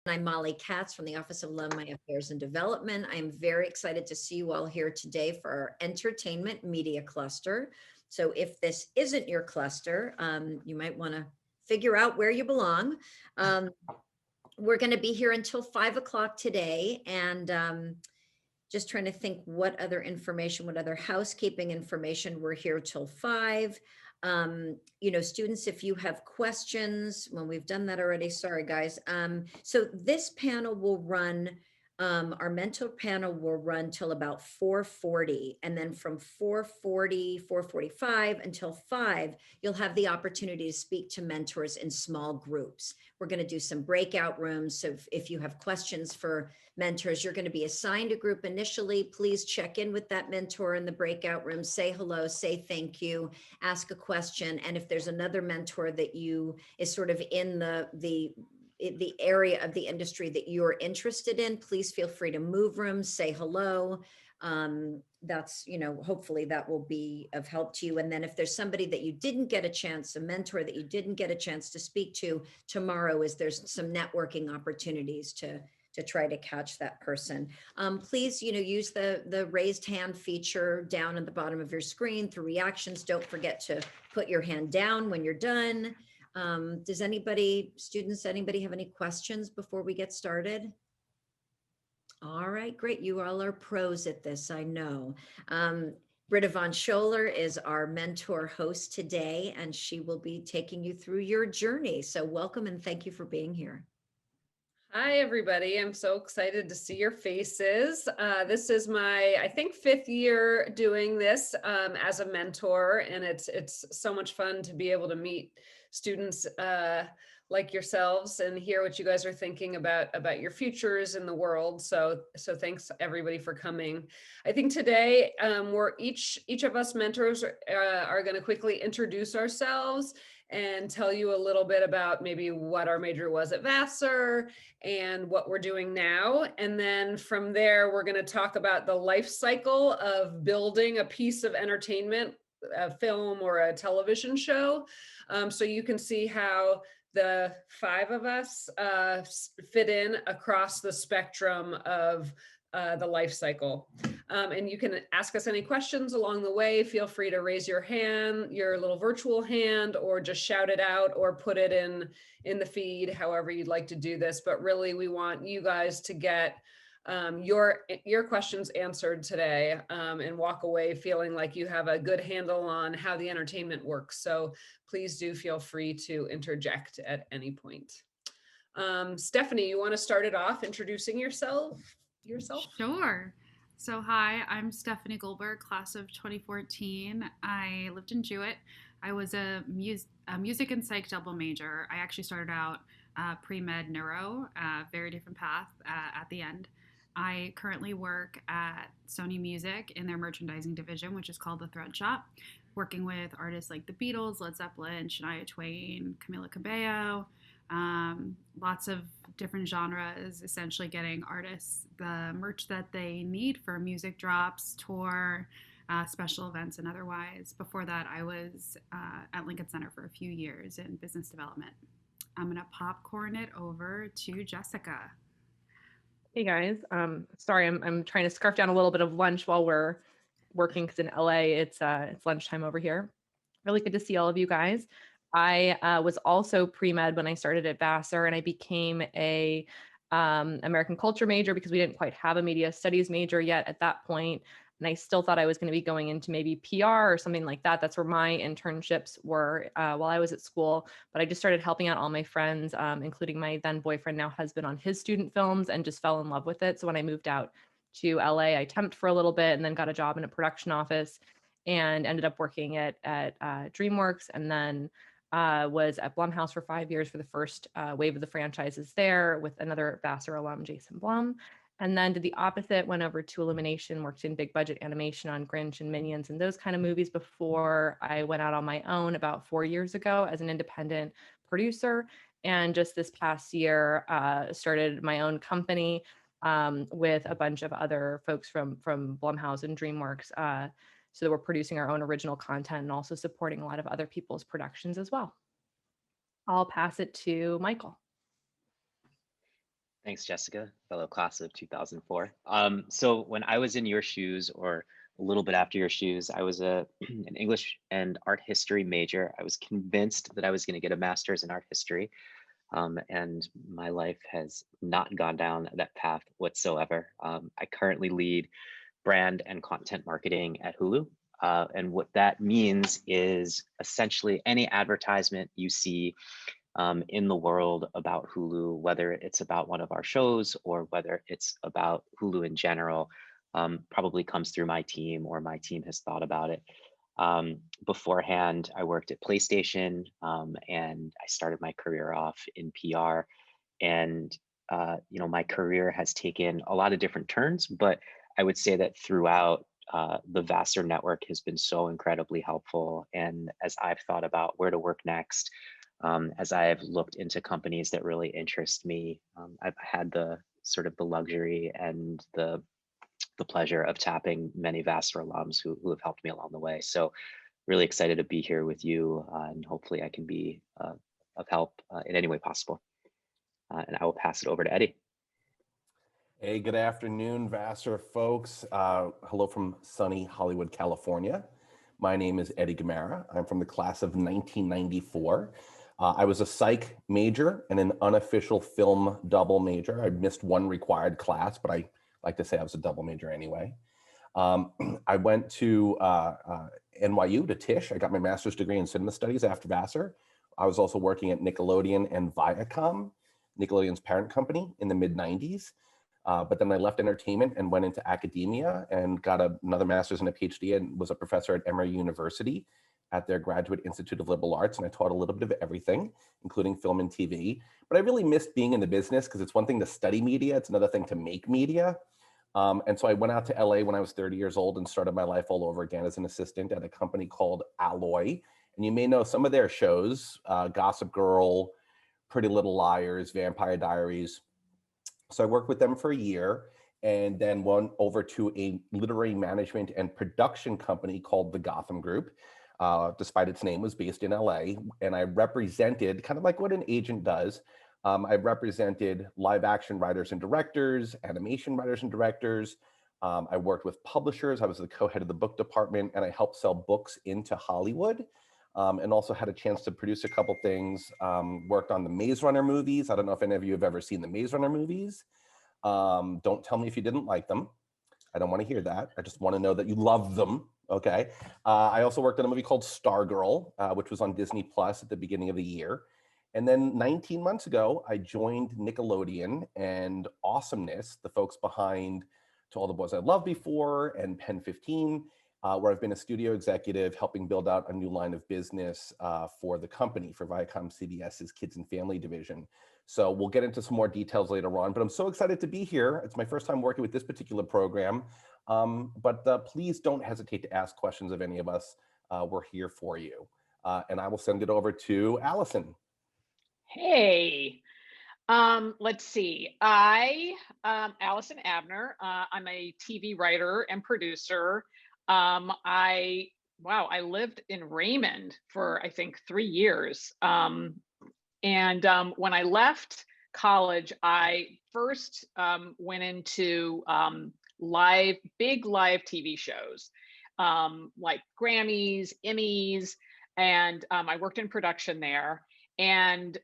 I'm Molly Katz from the Office of Alumni Affairs and Development. I'm very excited to see you all here today for our entertainment media cluster. So if this isn't your cluster, you might want to figure out where you belong. We're going to be here until 5 o'clock today, and just trying to think what other information, what other housekeeping information. We're here till 5. Students, if you have questions, well, we've done that already. Sorry, guys. So this panel will run, our mentor panel will run till about 4:40. And then from 4:40, 4:45 until 5, you'll have the opportunity to speak to mentors in small groups. We're going to do some breakout rooms. So if you have questions for mentors, you're going to be assigned a group initially. Please check in with that mentor in the breakout room, say hello, say thank you, ask a question. And if there's another mentor that you is sort of in the area of the industry that you're interested in, please feel free to move rooms, say hello. That's, hopefully that will be of help to you. And then if there's somebody that you didn't get a chance, a mentor that you didn't get a chance to speak to, tomorrow there's some networking opportunities to try to catch that person. Please, use the raised hand feature down at the bottom of your screen through reactions. Don't forget to put your hand down when you're done. Does anybody have any questions before we get started? All right, great. You all are pros at this, I know. Britta von Scholler is our mentor host today, and she will be taking you through your journey. So welcome and thank you for being here. Hi, everybody. I'm so excited to see your faces. This is my, I think, 5th year doing this as a mentor, and it's so much fun to be able to meet students like yourselves and hear what you guys are thinking about your futures in the world. So thanks everybody for coming. I think today we're each of us mentors are going to quickly introduce ourselves and tell you a little bit about maybe what our major was at Vassar and what we're doing now. And then from there, we're going to talk about the life cycle of building a piece of entertainment, a film or a television show. So you can see how the 5 of us fit in across the spectrum of the life cycle. And you can ask us any questions along the way. Feel free to raise your hand, your little virtual hand, or just shout it out or put it in the feed, however you'd like to do this. But really, we want you guys to get your questions answered today and walk away feeling like you have a good handle on how the entertainment works. So please do feel free to interject at any point. Stephanie, you want to start it off introducing yourself? Sure. So, hi, I'm Stephanie Goldberg, class of 2014. I lived in Jewett. I was a music and psych double major. I actually started out pre-med neuro, very different path at the end. I currently work at Sony Music in their merchandising division, which is called the Thread Shop, working with artists like the Beatles, Led Zeppelin, Shania Twain, Camila Cabello, lots of different genres, essentially getting artists the merch that they need for music drops, tour, special events, and otherwise. Before that, I was at Lincoln Center for a few years in business development. I'm going to popcorn it over to Jessica. Hey guys, sorry, I'm trying to scarf down a little bit of lunch while we're working because in LA it's lunchtime over here. Really good to see all of you guys. I was also pre-med when I started at Vassar, and I became a American culture major because we didn't quite have a media studies major yet at that point. And I still thought I was going to be going into maybe PR or something like that. That's where my internships were while I was at school. But I just started helping out all my friends, including my then boyfriend, now husband, on his student films, and just fell in love with it. So when I moved out to LA, I temped for a little bit and then got a job in a production office and ended up working at DreamWorks, and then was at Blumhouse for 5 years for the first wave of the franchises there with another Vassar alum, Jason Blum. And then did the opposite, went over to Illumination, worked in big budget animation on Grinch and Minions and those kind of movies before I went out on my own about 4 years ago as an independent producer. And just this past year, started my own company with a bunch of other folks from Blumhouse and DreamWorks. So that we're producing our own original content and also supporting a lot of other people's productions as well. I'll pass it to Michael. Thanks, Jessica, fellow class of 2004. So when I was in your shoes, or a little bit after your shoes, I was an English and art history major. I was convinced that I was going to get a master's in art history, and my life has not gone down that path whatsoever. I currently lead brand and content marketing at Hulu. And what that means is essentially any advertisement you see in the world about Hulu, whether it's about one of our shows or whether it's about Hulu in general, probably comes through my team or my team has thought about it. Beforehand, I worked at PlayStation, and I started my career off in PR. And my career has taken a lot of different turns, but I would say that throughout, the Vassar network has been so incredibly helpful. And as I've thought about where to work next, as I've looked into companies that really interest me, I've had the sort of the luxury and the pleasure of tapping many Vassar alums who have helped me along the way. So really excited to be here with you, and hopefully I can be of help in any way possible. And I will pass it over to Eddie. Hey, good afternoon, Vassar folks. Hello from sunny Hollywood, California. My name is Eddie Gamara. I'm from the class of 1994. I was a psych major and an unofficial film double major. I missed one required class, but I like to say I was a double major anyway. I went to NYU, to Tisch. I got my master's degree in cinema studies after Vassar. I was also working at Nickelodeon and Viacom, Nickelodeon's parent company, in the mid-90s. But then I left entertainment and went into academia and got another master's and a PhD and was a professor at Emory University at their Graduate Institute of Liberal Arts. And I taught a little bit of everything, including film and TV. But I really missed being in the business because it's one thing to study media, it's another thing to make media. And so I went out to LA when I was 30 years old and started my life all over again as an assistant at a company called Alloy. And you may know some of their shows, Gossip Girl, Pretty Little Liars, Vampire Diaries. So I worked with them for a year and then went over to a literary management and production company called the Gotham Group. Despite its name, was based in LA. And I represented, kind of like what an agent does, I represented live action writers and directors, animation writers and directors. I worked with publishers. I was the co-head of the book department, and I helped sell books into Hollywood. And also had a chance to produce a couple things, worked on the Maze Runner movies. I don't know if any of you have ever seen the Maze Runner movies. Don't tell me if you didn't like them. I don't want to hear that. I just want to know that you love them, okay? I also worked on a movie called Stargirl, which was on Disney Plus at the beginning of the year. And then 19 months ago, I joined Nickelodeon and Awesomeness, the folks behind To All the Boys I Loved Before and Pen 15, where I've been a studio executive helping build out a new line of business for the company, for Viacom CBS's Kids and Family division. So we'll get into some more details later on, but I'm so excited to be here. It's my first time working with this particular program, but please don't hesitate to ask questions of any of us. We're here for you. And I will send it over to Allison. Hey, let's see. Allison Abner, I'm a TV writer and producer. I lived in Raymond for, I think, 3 years. And when I left college, I first went into big live TV shows, like Grammys, Emmys, and I worked in production there and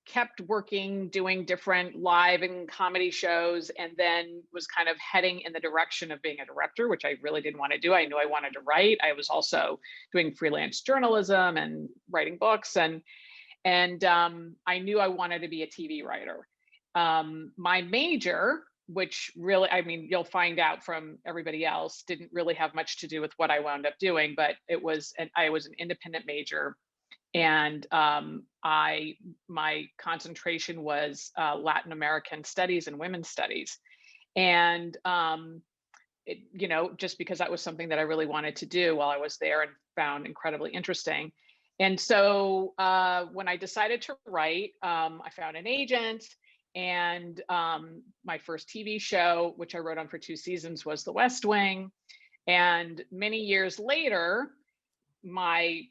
kept working, doing different live and comedy shows, and then was kind of heading in the direction of being a director, which I really didn't want to do. I knew I wanted to write. I was also doing freelance journalism and writing books, and I knew I wanted to be a TV writer. My major, which really, I mean, you'll find out from everybody else, didn't really have much to do with what I wound up doing, but I was an independent major. And my concentration was Latin American studies and women's studies. And, just because that was something that I really wanted to do while I was there and found incredibly interesting. And so when I decided to write, I found an agent, and my first TV show, which I wrote on for 2 seasons, was The West Wing. And many years later, my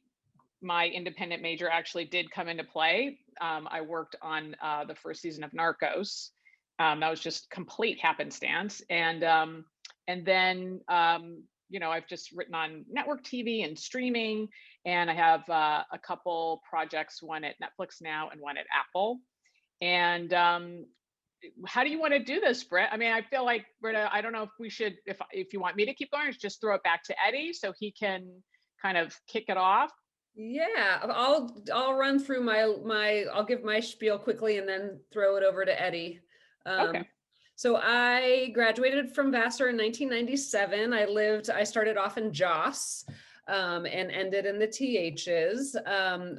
my independent major actually did come into play. I worked on the first season of Narcos. That was just complete happenstance. And then, I've just written on network TV and streaming, and I have a couple projects, one at Netflix now and one at Apple. And how do you want to do this, Britt? I mean, I feel like, Britta, I don't know if we should, if you want me to keep going, just throw it back to Eddie so he can kind of kick it off. Yeah, I'll run through I'll give my spiel quickly and then throw it over to Eddie. Okay. So I graduated from Vassar in 1997. I started off in Joss and ended in the THs.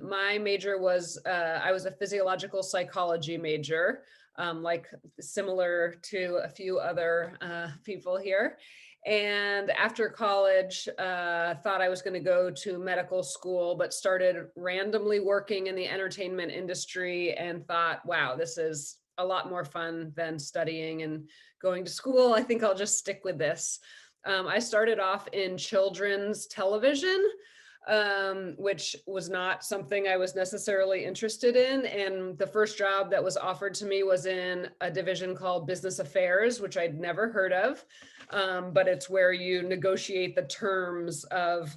My major was, I was a physiological psychology major, like similar to a few other people here. And after college, thought I was going to go to medical school, but started randomly working in the entertainment industry and thought, wow, this is a lot more fun than studying and going to school. I think I'll just stick with this. I started off in children's television, which was not something I was necessarily interested in. And the first job that was offered to me was in a division called Business Affairs, which I'd never heard of. But it's where you negotiate the terms of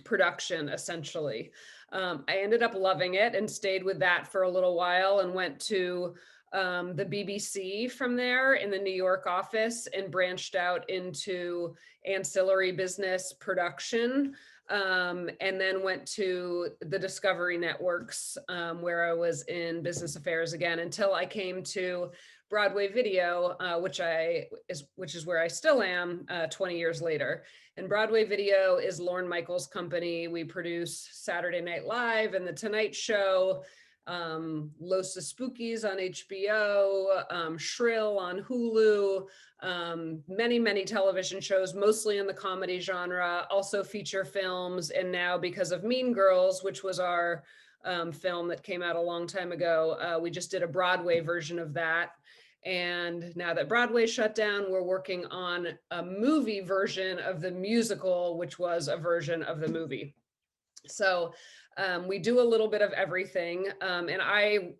production, essentially. I ended up loving it and stayed with that for a little while and went to the BBC from there in the New York office and branched out into ancillary business production. And then went to the Discovery Networks, where I was in business affairs again until I came to Broadway Video, which is where I still am 20 years later. And Broadway Video is Lorne Michaels' company. We produce Saturday Night Live and The Tonight Show, Los Spookies on HBO, Shrill on Hulu, many television shows, mostly in the comedy genre, also feature films. And now because of Mean Girls, which was our film that came out a long time ago, we just did a Broadway version of that. And now that Broadway shut down, we're working on a movie version of the musical, which was a version of the movie. So we do a little bit of everything. And I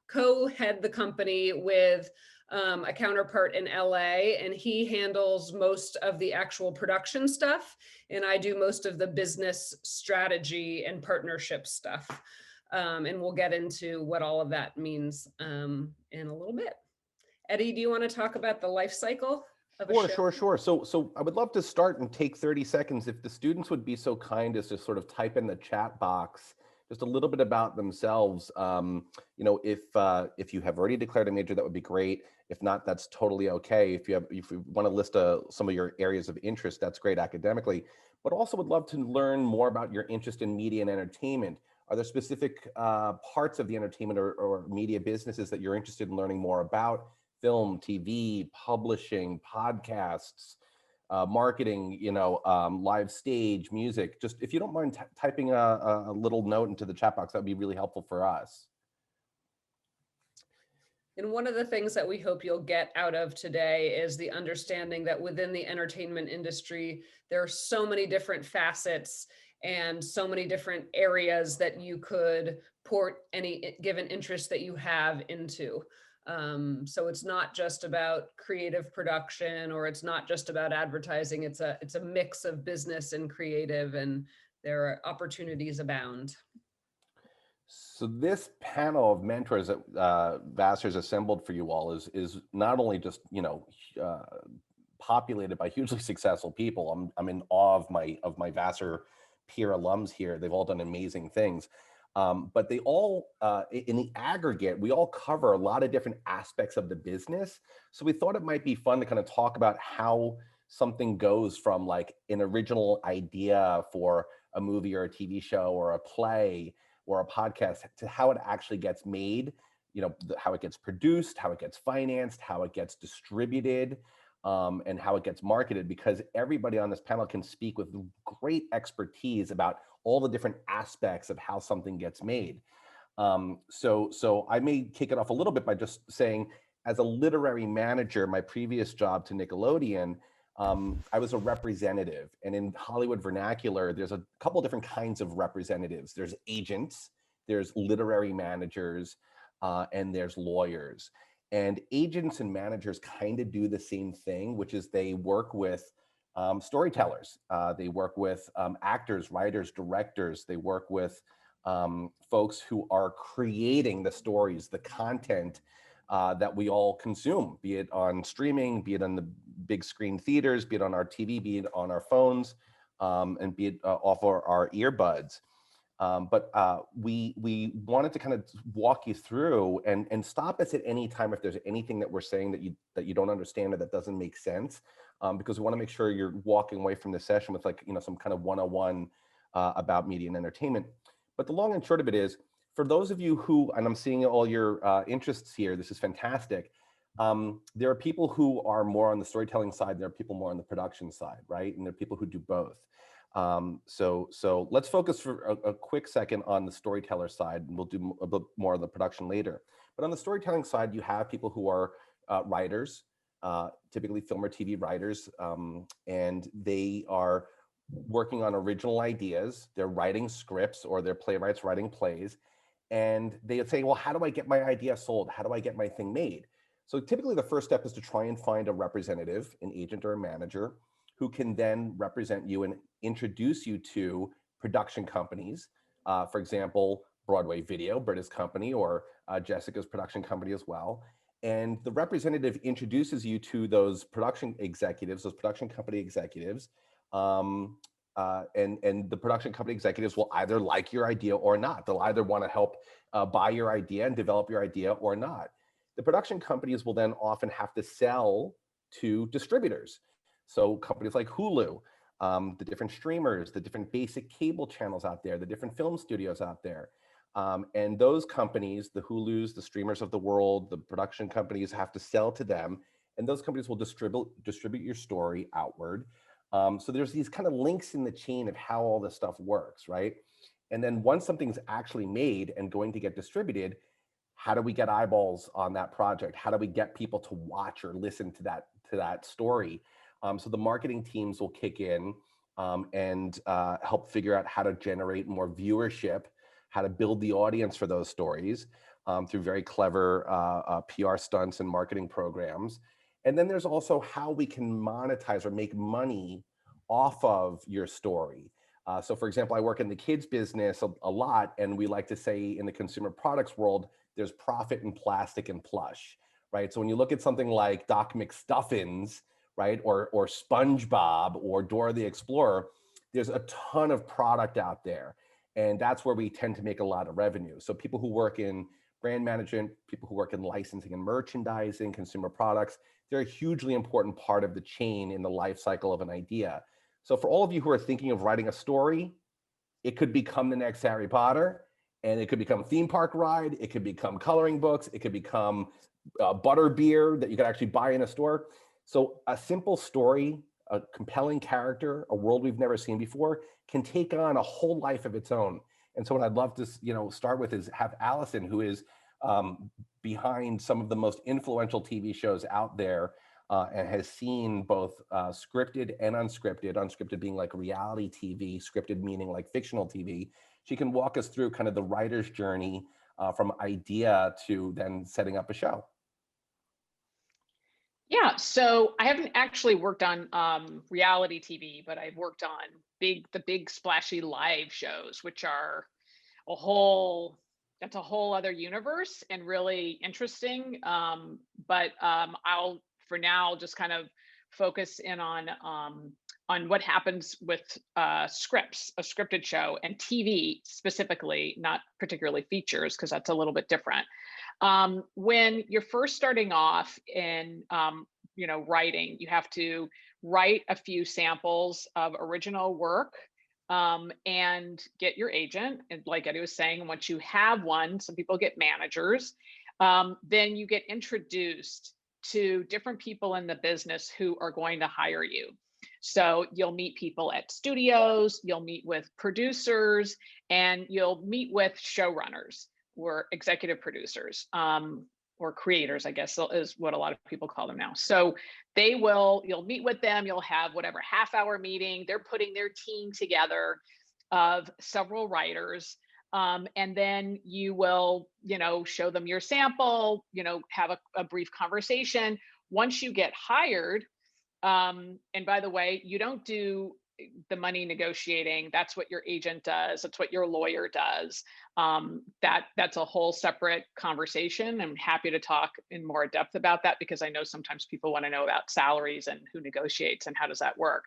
co-head the company with a counterpart in LA, and he handles most of the actual production stuff. And I do most of the business strategy and partnership stuff. And we'll get into what all of that means in a little bit. Eddie, do you want to talk about the life cycle of a show? Sure. So I would love to start and take 30 seconds. If the students would be so kind as to sort of type in the chat box just a little bit about themselves. If you have already declared a major, that would be great. If not, that's totally okay. If you want to list some of your areas of interest, that's great academically. But also would love to learn more about your interest in media and entertainment. Are there specific parts of the entertainment or media businesses that you're interested in learning more about? Film, TV, publishing, podcasts, marketing, live stage, music. Just if you don't mind typing a little note into the chat box, that would be really helpful for us. And one of the things that we hope you'll get out of today is the understanding that within the entertainment industry, there are so many different facets and so many different areas that you could port any given interest that you have into. So it's not just about creative production, or it's not just about advertising. It's a mix of business and creative, and there are opportunities abound. So this panel of mentors that Vassar's assembled for you all is not only just populated by hugely successful people. I'm in awe of my Vassar peer alums here. They've all done amazing things. But they all, in the aggregate, we all cover a lot of different aspects of the business. So we thought it might be fun to kind of talk about how something goes from like an original idea for a movie or a TV show or a play or a podcast to how it actually gets made, how it gets produced, how it gets financed, how it gets distributed, and how it gets marketed, because everybody on this panel can speak with great expertise about all the different aspects of how something gets made. So I may kick it off a little bit by just saying, as a literary manager, my previous job to Nickelodeon, I was a representative. And in Hollywood vernacular, there's a couple different kinds of representatives. There's agents, there's literary managers, and there's lawyers. And agents and managers kind of do the same thing, which is they work with storytellers. They work with actors, writers, directors. They work with folks who are creating the stories, the content that we all consume, be it on streaming, be it on the big screen theaters, be it on our TV, be it on our phones, and be it off our earbuds. But we wanted to kind of walk you through and stop us at any time if there's anything that we're saying that you don't understand or that doesn't make sense, because we want to make sure you're walking away from the session with some kind of 101 about media and entertainment. But the long and short of it is, for those of you who, and I'm seeing all your interests here, this is fantastic. There are people who are more on the storytelling side. There are people more on the production side, right? And there are people who do both. So let's focus for a quick second on the storyteller side, and we'll do a bit more of the production later. But on the storytelling side, you have people who are writers, typically film or TV writers, and they are working on original ideas. They're writing scripts, or they're playwrights writing plays. And they say, well, how do I get my idea sold? How do I get my thing made? So typically the first step is to try and find a representative, an agent or a manager, who can then represent you and introduce you to production companies. For example, Broadway Video, Britta's company, or Jessica's production company as well. And the representative introduces you to those production executives, those production company executives. And the production company executives will either like your idea or not. They'll either want to help buy your idea and develop your idea or not. The production companies will then often have to sell to distributors. So companies like Hulu, the different streamers, the different basic cable channels out there, the different film studios out there. And those companies, the Hulus, the streamers of the world, the production companies have to sell to them. And those companies will distribute your story outward. So there's these kind of links in the chain of how all this stuff works, right? And then once something's actually made and going to get distributed, how do we get eyeballs on that project? How do we get people to watch or listen to that story? So the marketing teams will kick in and help figure out how to generate more viewership, how to build the audience for those stories through very clever PR stunts and marketing programs. And then there's also how we can monetize or make money off of your story. So for example, I work in the kids business a lot, and we like to say in the consumer products world, there's profit in plastic and plush, right? So when you look at something like Doc McStuffins, right, or SpongeBob or Dora the Explorer, there's a ton of product out there. And that's where we tend to make a lot of revenue. So people who work in brand management, people who work in licensing and merchandising, consumer products, they're a hugely important part of the chain in the life cycle of an idea. So for all of you who are thinking of writing a story, it could become the next Harry Potter, and it could become a theme park ride, it could become coloring books, it could become butter beer that you could actually buy in a store. So a simple story, a compelling character, a world we've never seen before, can take on a whole life of its own. And so what I'd love to start with is have Allison, who is behind some of the most influential TV shows out there, and has seen both scripted and unscripted, unscripted being like reality TV, scripted meaning like fictional TV. She can walk us through kind of the writer's journey from idea to then setting up a show. Yeah, so I haven't actually worked on reality TV, but I've worked on the big splashy live shows, which are that's a whole other universe and really interesting. But I'll for now just kind of focus in on what happens with scripts, a scripted show, and TV specifically, not particularly features, because that's a little bit different. When you're first starting off in writing, you have to write a few samples of original work and get your agent. And like Eddie was saying, once you have one, some people get managers, then you get introduced to different people in the business who are going to hire you. So you'll meet people at studios, you'll meet with producers, and you'll meet with showrunners or executive producers. or creators, I guess is what a lot of people call them now. So you'll meet with them, you'll have whatever half-hour meeting, they're putting their team together of several writers. And then you will, show them your sample, have a brief conversation. Once you get hired, and by the way, you don't do the money negotiating. That's what your agent does. That's what your lawyer does. That's a whole separate conversation. I'm happy to talk in more depth about that because I know sometimes people want to know about salaries and who negotiates and how does that work.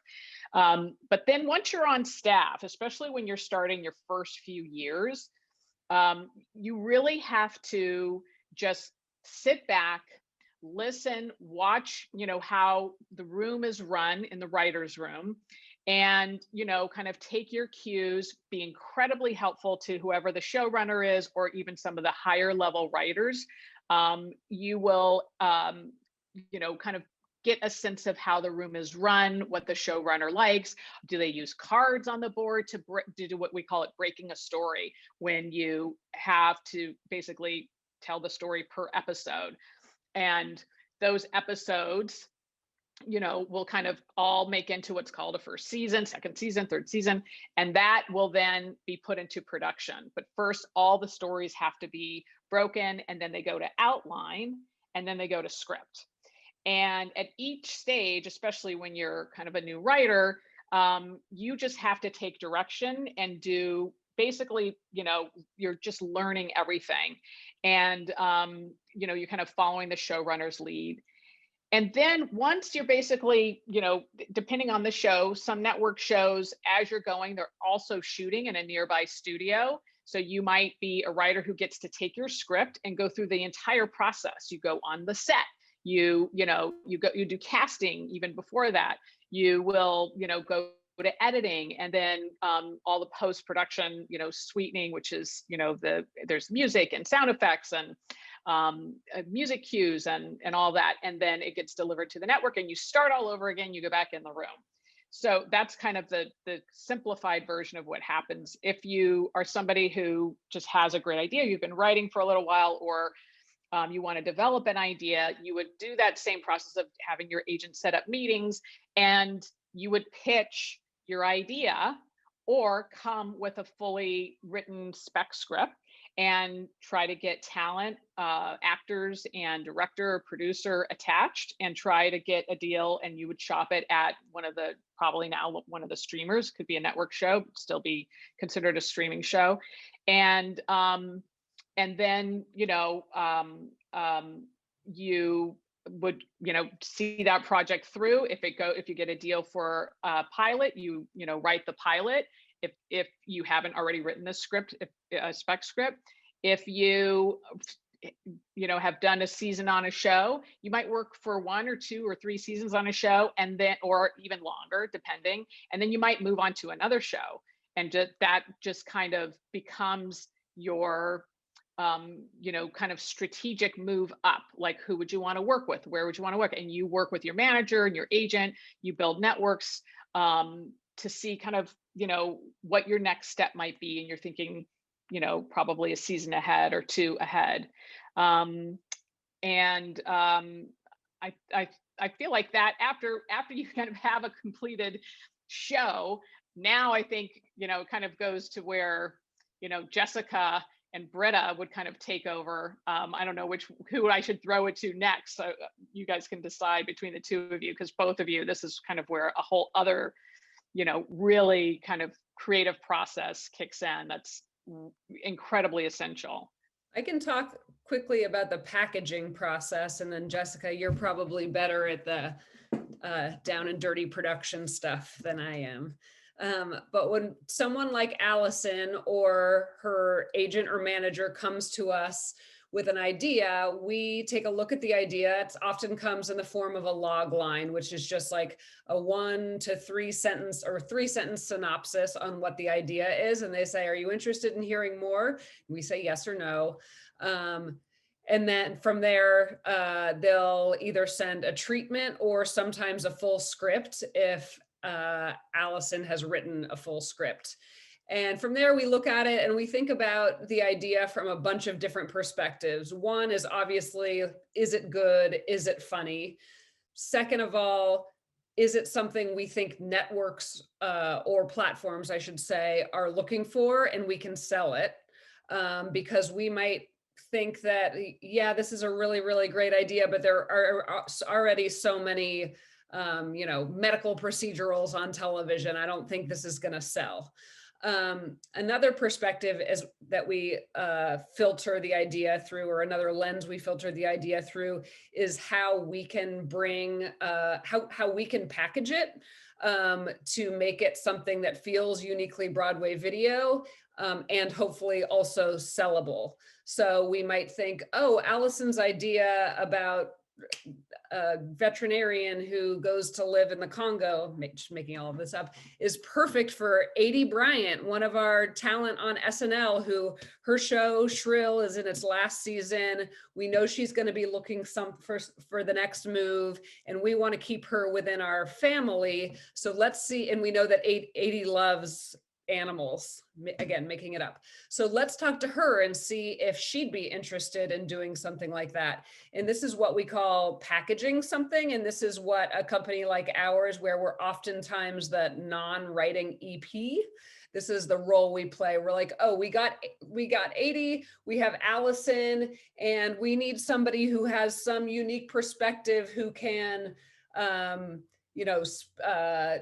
But then once you're on staff, especially when you're starting your first few years, you really have to just sit back, listen, watch, how the room is run in the writer's room, and, kind of take your cues, be incredibly helpful to whoever the showrunner is, or even some of the higher level writers. You will, kind of get a sense of how the room is run, what the showrunner likes. Do they use cards on the board to do what we call it breaking a story, when you have to basically tell the story per episode? And those episodes, will kind of all make into what's called a first season, second season, third season, and that will then be put into production. But first, all the stories have to be broken, and then they go to outline, and then they go to script. And at each stage, especially when you're kind of a new writer, you just have to take direction and do basically, you're just learning everything. And, you're kind of following the showrunner's lead. And then once you're basically, depending on the show, some network shows, as you're going, they're also shooting in a nearby studio. So you might be a writer who gets to take your script and go through the entire process. You go on the set, you do casting even before that. You will, go to editing, and then all the post-production, sweetening, which is, there's music and sound effects and music cues and all that. And then it gets delivered to the network and you start all over again, you go back in the room. So that's kind of the simplified version of what happens. If you are somebody who just has a great idea, you've been writing for a little while, or you want to develop an idea, you would do that same process of having your agent set up meetings, and you would pitch your idea or come with a fully written spec script and try to get talent, actors and director or producer attached, and try to get a deal. And you would shop it at probably now one of the streamers, could be a network show, but still be considered a streaming show. And then, you would, see that project through. If you get a deal for a pilot, you write the pilot. If you haven't already written the script, a spec script, if you have done a season on a show, you might work for 1 or 2 or 3 seasons on a show, and then, or even longer, depending, and then you might move on to another show, and that just kind of becomes your kind of strategic move up. Like, who would you want to work with? Where would you want to work? And you work with your manager and your agent. You build networks to see kind of, what your next step might be. And you're thinking, probably a season ahead or 2 ahead. I feel like that after you kind of have a completed show, now I think, kind of goes to where, Jessica and Britta would kind of take over. I don't know who I should throw it to next. So you guys can decide between the two of you, because both of you, this is kind of where a whole other, really kind of creative process kicks in. That's incredibly essential. I can talk quickly about the packaging process, and then Jessica, you're probably better at the down and dirty production stuff than I am. But when someone like Allison or her agent or manager comes to us with an idea, we take a look at the idea. It often comes in the form of a log line, which is just like a 1 to 3 sentence or 3-sentence synopsis on what the idea is. And they say, are you interested in hearing more? And we say yes or no. And then from there, they'll either send a treatment or sometimes a full script if Allison has written a full script. And from there, we look at it and we think about the idea from a bunch of different perspectives. One is obviously, is it good? Is it funny? Second of all, is it something we think networks or platforms, I should say, are looking for and we can sell it? Because we might think that, yeah, this is a really, really great idea, but there are already so many medical procedurals on television. I don't think this is going to sell. Another perspective is that we filter the idea through, or another lens we filter the idea through, is how we can bring, how we can package it to make it something that feels uniquely Broadway video and hopefully also sellable. So we might think, oh, Allison's idea about a veterinarian who goes to live in the Congo, making all of this up, is perfect for Aidy Bryant, one of our talent on SNL, who her show Shrill is in its last season. We know she's going to be looking for the next move, and we want to keep her within our family. So let's see, and we know that Aidy loves animals, again, making it up. So let's talk to her and see if she'd be interested in doing something like that. And this is what we call packaging something. And this is what a company like ours, where we're oftentimes the non-writing EP, this is the role we play. We're like, oh, we got Aidy, we have Allison, and we need somebody who has some unique perspective, who can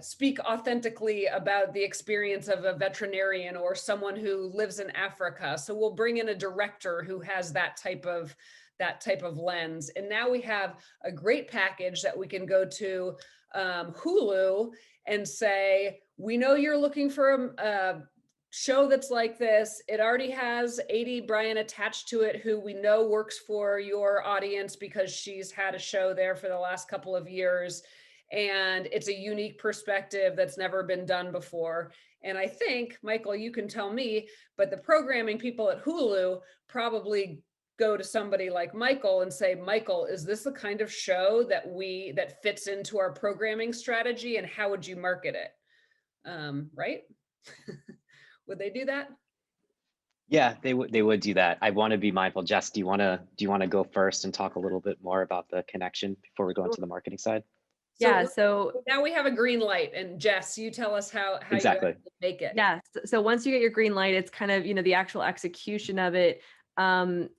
speak authentically about the experience of a veterinarian or someone who lives in Africa. So we'll bring in a director who has that type of lens. And now we have a great package that we can go to Hulu and say, we know you're looking for a show that's like this. It already has Aidy Bryant attached to it, who we know works for your audience because she's had a show there for the last couple of years. And it's a unique perspective that's never been done before. And I think, Michael, you can tell me, but the programming people at Hulu probably go to somebody like Michael and say, Michael, is this the kind of show that fits into our programming strategy, and how would you market it? Right? Would they do that? Yeah, they would do that. I want to be mindful. Jess, do you want to go first and talk a little bit more about the connection before we go into the marketing side? Yeah, so now we have a green light, and Jess, you tell us how Exactly. you make it. yes, so once you get your green light, it's kind of, the actual execution of it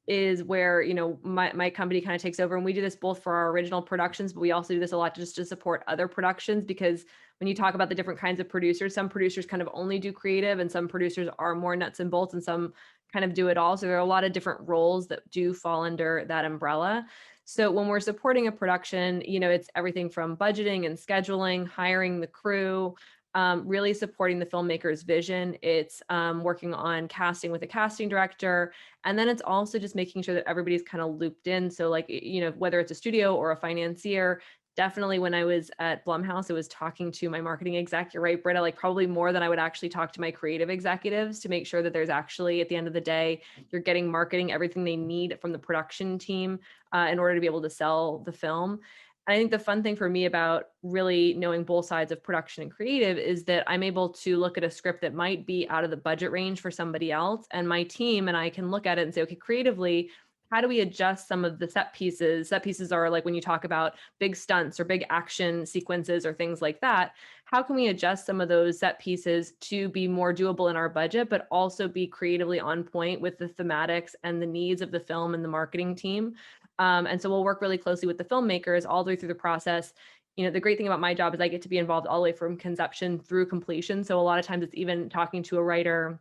is where, my company kind of takes over. And we do this both for our original productions, but we also do this a lot just to support other productions, because when you talk about the different kinds of producers, some producers kind of only do creative, and some producers are more nuts and bolts, and some kind of do it all. So there are a lot of different roles that do fall under that umbrella. So when we're supporting a production, it's everything from budgeting and scheduling, hiring the crew, really supporting the filmmaker's vision. It's working on casting with a casting director. And then it's also just making sure that everybody's kind of looped in. So like, whether it's a studio or a financier, definitely when I was at Blumhouse, I was talking to my marketing exec, you're right, Britta, like probably more than I would actually talk to my creative executives, to make sure that there's actually, at the end of the day, you're getting marketing, everything they need from the production team in order to be able to sell the film. And I think the fun thing for me about really knowing both sides of production and creative is that I'm able to look at a script that might be out of the budget range for somebody else, and my team and I can look at it and say, okay, creatively, how do we adjust some of the set pieces? Set pieces are like when you talk about big stunts or big action sequences or things like that. How can we adjust some of those set pieces to be more doable in our budget, but also be creatively on point with the thematics and the needs of the film and the marketing team? And so we'll work really closely with the filmmakers all the way through the process. The great thing about my job is I get to be involved all the way from conception through completion. So a lot of times it's even talking to a writer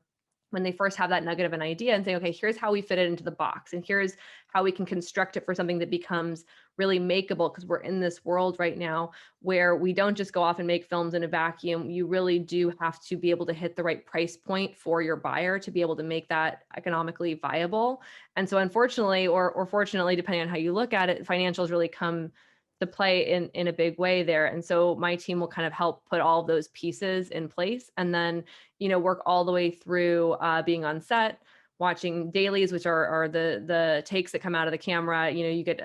when they first have that nugget of an idea and saying, okay, here's how we fit it into the box, and here's how we can construct it for something that becomes really makeable, because we're in this world right now where we don't just go off and make films in a vacuum. You really do have to be able to hit the right price point for your buyer to be able to make that economically viable. And so unfortunately, or fortunately, depending on how you look at it, financials really come to play in a big way there. And so my team will kind of help put all of those pieces in place, and then, work all the way through being on set, watching dailies, which are the takes that come out of the camera. You get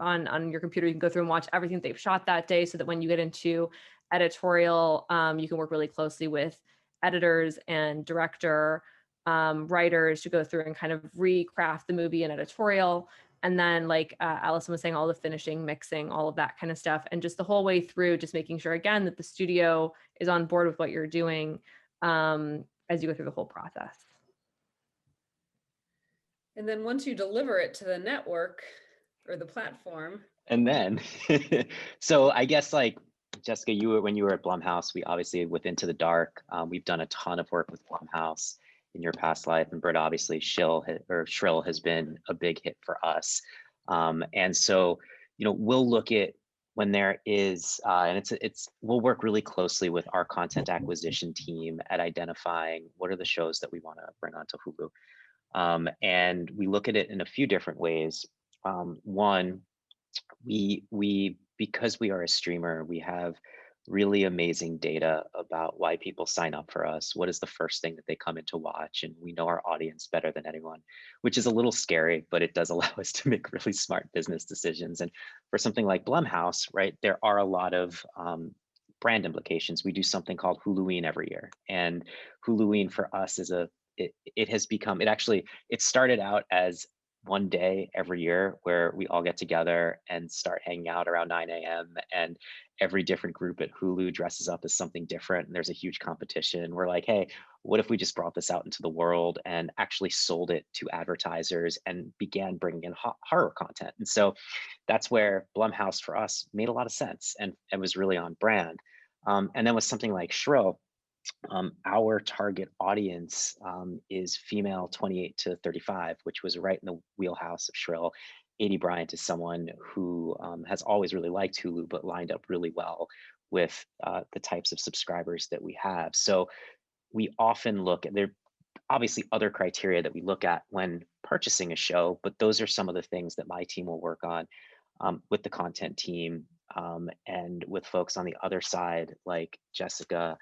on your computer, you can go through and watch everything they've shot that day, so that when you get into editorial, you can work really closely with editors and director, writers to go through and kind of recraft the movie and editorial. And then like Allison was saying, all the finishing, mixing, all of that kind of stuff. And just the whole way through, just making sure, again, that the studio is on board with what you're doing as you go through the whole process. And then once you deliver it to the network or the platform. And then, so I guess like Jessica, when you were at Blumhouse, we obviously with Into the Dark, we've done a ton of work with Blumhouse in your past life, and Britt, obviously Shrill has been a big hit for us. And so, you know, we'll look at when there is, and we'll work really closely with our content acquisition team at identifying what are the shows that we want to bring onto Hulu. And we look at it in a few different ways. One, because we are a streamer, we have really amazing data about why people sign up for us. What is the first thing that they come in to watch? And we know our audience better than anyone, which is a little scary, but it does allow us to make really smart business decisions. And for something like Blumhouse, right, there are a lot of brand implications. We do something called Huluween every year. And Huluween for us is it started out as one day every year where we all get together and start hanging out around 9 a.m. and every different group at Hulu dresses up as something different. And there's a huge competition. We're like, hey, what if we just brought this out into the world and actually sold it to advertisers and began bringing in horror content? And so that's where Blumhouse for us made a lot of sense and was really on brand. And then with something like Shrill, our target audience is female 28 to 35, which was right in the wheelhouse of Shrill. Aidy Bryant is someone who has always really liked Hulu, but lined up really well with the types of subscribers that we have. So we often look at, there obviously other criteria that we look at when purchasing a show, but those are some of the things that my team will work on with the content team and with folks on the other side, like Jessica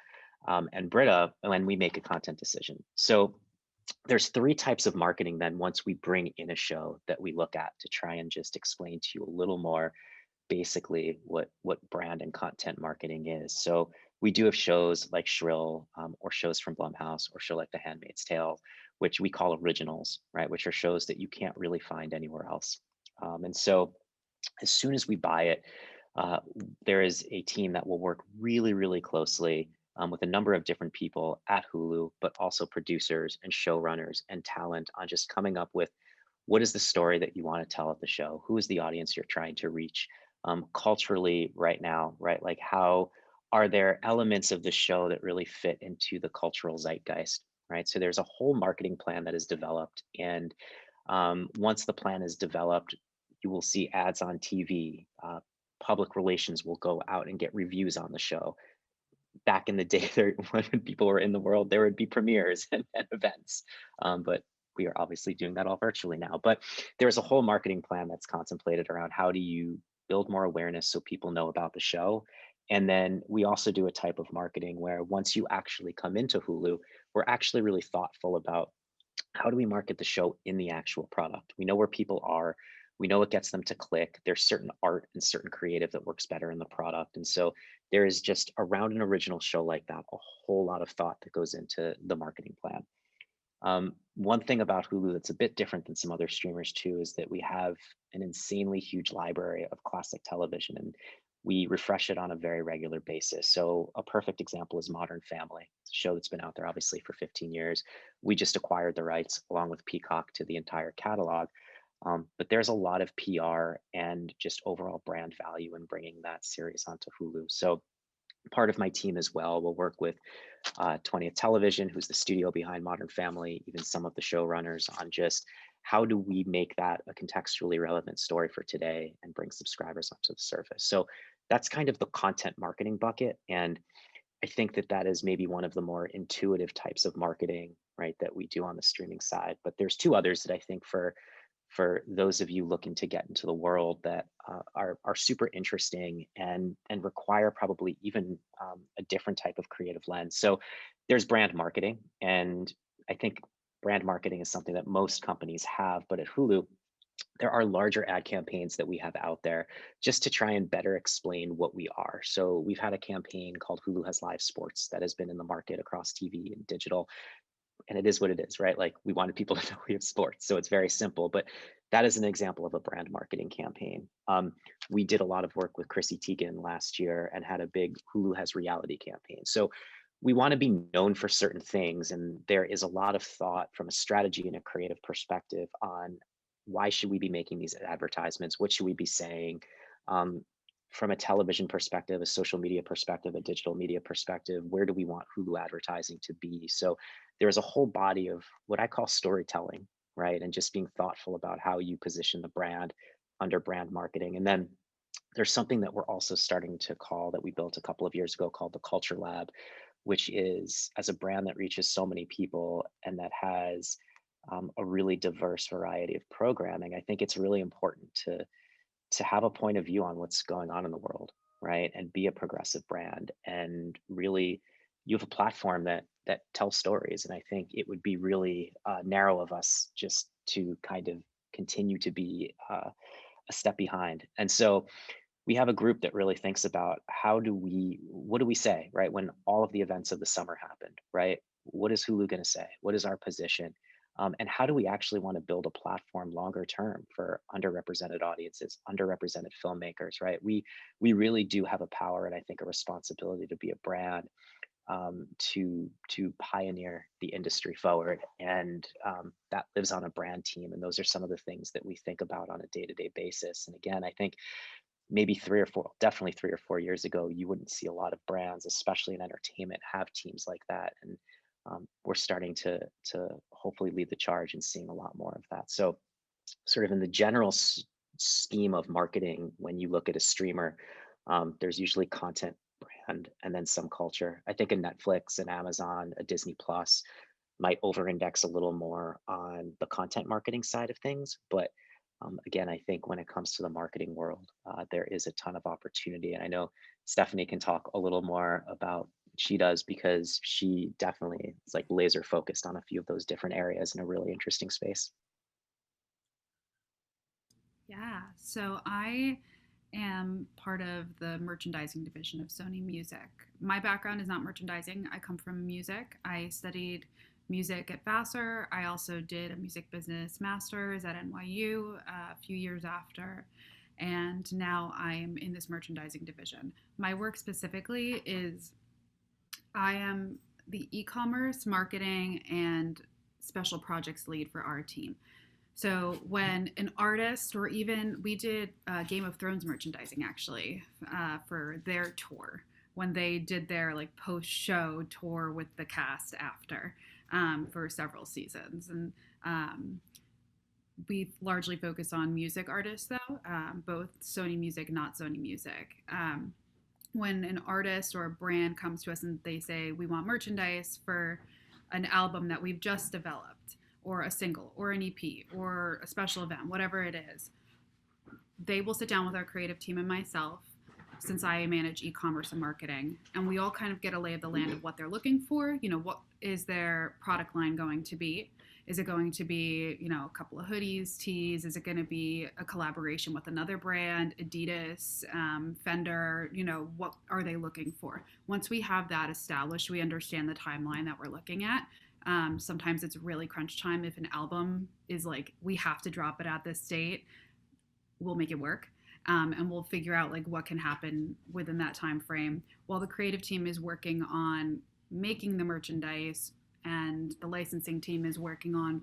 and Britta, when we make a content decision. So there's three types of marketing then once we bring in a show that we look at to try and just explain to you a little more basically what brand and content marketing is. So we do have shows like Shrill or shows from Blumhouse or show like The Handmaid's Tale, which we call originals, right? Which are shows that you can't really find anywhere else. And so as soon as we buy it, there is a team that will work really, really closely with a number of different people at Hulu, but also producers and showrunners and talent on just coming up with what is the story that you want to tell at the show? Who is the audience you're trying to reach culturally right now, right? Like how are there elements of the show that really fit into the cultural zeitgeist, right? So there's a whole marketing plan that is developed. And once the plan is developed, you will see ads on TV. Public relations will go out and get reviews on the show. Back in the day, when people were in the world, there would be premieres and events, but we are obviously doing that all virtually now. But there's a whole marketing plan that's contemplated around how do you build more awareness so people know about the show. And then we also do a type of marketing where once you actually come into Hulu, we're actually really thoughtful about how do we market the show in the actual product. We know where people are. We know what gets them to click. There's certain art and certain creative that works better in the product. And so there is just around an original show like that, a whole lot of thought that goes into the marketing plan. One thing about Hulu that's a bit different than some other streamers too, is that we have an insanely huge library of classic television and we refresh it on a very regular basis. So a perfect example is Modern Family. It's a show that's been out there obviously for 15 years. We just acquired the rights along with Peacock to the entire catalog. But there's a lot of PR and just overall brand value in bringing that series onto Hulu. So part of my team as well will work with 20th Television, who's the studio behind Modern Family, even some of the showrunners on just how do we make that a contextually relevant story for today and bring subscribers onto the surface. So that's kind of the content marketing bucket. And I think that that is maybe one of the more intuitive types of marketing, right, that we do on the streaming side. But there's two others that I think for those of you looking to get into the world that are super interesting and require probably even a different type of creative lens. So there's brand marketing, and I think brand marketing is something that most companies have, but at Hulu, there are larger ad campaigns that we have out there just to try and better explain what we are. So we've had a campaign called Hulu Has Live Sports that has been in the market across TV and digital, and it is what it is, right? Like we wanted people to know we have sports, so it's very simple. But that is an example of a brand marketing campaign. We did a lot of work with Chrissy Teigen last year and had a big Hulu Has Reality campaign. So we want to be known for certain things, and there is a lot of thought from a strategy and a creative perspective on why should we be making these advertisements, what should we be saying, um, from a television perspective, a social media perspective, a digital media perspective, where do we want Hulu advertising to be? So there's a whole body of what I call storytelling, right? And just being thoughtful about how you position the brand under brand marketing. And then there's something that we're also starting to call, that we built a couple of years ago, called the Culture Lab, which is, as a brand that reaches so many people and that has a really diverse variety of programming, I think it's really important to have a point of view on what's going on in the world, right? And be a progressive brand, and really you have a platform that tells stories. And I think it would be really narrow of us just to kind of continue to be a step behind. And so we have a group that really thinks about what do we say, right? When all of the events of the summer happened, right? What is Hulu going to say? What is our position? And how do we actually want to build a platform longer term for underrepresented audiences, underrepresented filmmakers, right? We really do have a power and I think a responsibility to be a brand, to pioneer the industry forward, and that lives on a brand team. And those are some of the things that we think about on a day-to-day basis. And again, I think maybe definitely 3 or 4 years ago, you wouldn't see a lot of brands, especially in entertainment, have teams like that. And we're starting to hopefully lead the charge and seeing a lot more of that. So sort of in the general scheme of marketing, when you look at a streamer, there's usually content, brand, and then some culture. I think a Netflix, an Amazon, a Disney Plus might over-index a little more on the content marketing side of things. But again, I think when it comes to the marketing world, there is a ton of opportunity. And I know Stephanie can talk a little more about what she does, because she definitely is like laser focused on a few of those different areas in a really interesting space. Yeah, so I am part of the merchandising division of Sony Music. My background is not merchandising. I come from music. I studied music at Vassar. I also did a music business master's at NYU a few years after. And now I'm in this merchandising division. My work specifically is I am the e-commerce marketing and special projects lead for our team. So when an artist, or even we did Game of Thrones merchandising actually for their tour, when they did their like post-show tour with the cast after for several seasons. And we largely focus on music artists though, both Sony Music, not Sony Music. When an artist or a brand comes to us and they say, we want merchandise for an album that we've just developed, or a single, or an EP, or a special event, whatever it is, they will sit down with our creative team and myself, since I manage e-commerce and marketing, and we all kind of get a lay of the land of what they're looking for. You know, what is their product line going to be? Is it going to be, you know, a couple of hoodies, tees? Is it going to be a collaboration with another brand, Adidas, Fender? You know, what are they looking for? Once we have that established, we understand the timeline that we're looking at. Sometimes it's really crunch time. If an album is like, we have to drop it at this date, we'll make it work. And we'll figure out like what can happen within that time frame, while the creative team is working on making the merchandise and the licensing team is working on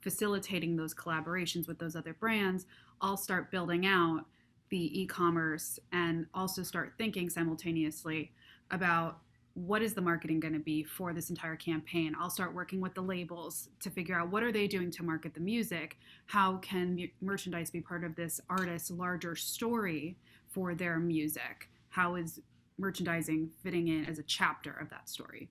facilitating those collaborations with those other brands. I'll start building out the e-commerce and also start thinking simultaneously about what is the marketing going to be for this entire campaign. I'll start working with the labels to figure out what are they doing to market the music. How can merchandise be part of this artist's larger story for their music? How is merchandising fitting in as a chapter of that story?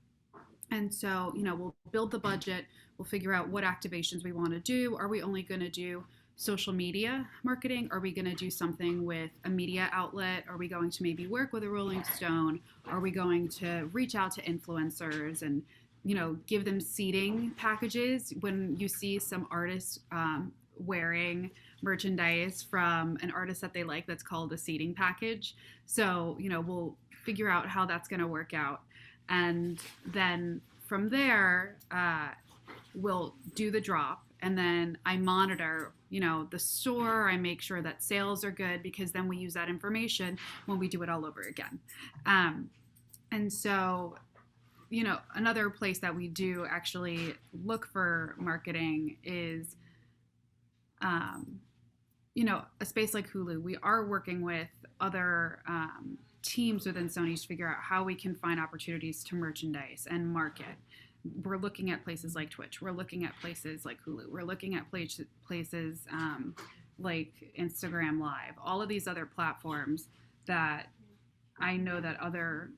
And so, you know, we'll build the budget, we'll figure out what activations we want to do. Are we only going to do social media marketing? Are we going to do something with a media outlet? Are we going to maybe work with a Rolling Stone? Are we going to reach out to influencers and, you know, give them seating packages? When you see some artists wearing merchandise from an artist that they like that's called a seating package. So, we'll figure out how that's going to work out. And then from there, we'll do the drop. And then I monitor, the store. I make sure that sales are good, because then we use that information when we do it all over again. And so, another place that we do actually look for marketing is, a space like Hulu. We are working with other teams within Sony to figure out how we can find opportunities to merchandise and market. We're looking at places like Twitch. We're looking at places like Hulu. We're looking at places like Instagram Live. All of these other platforms that I know that other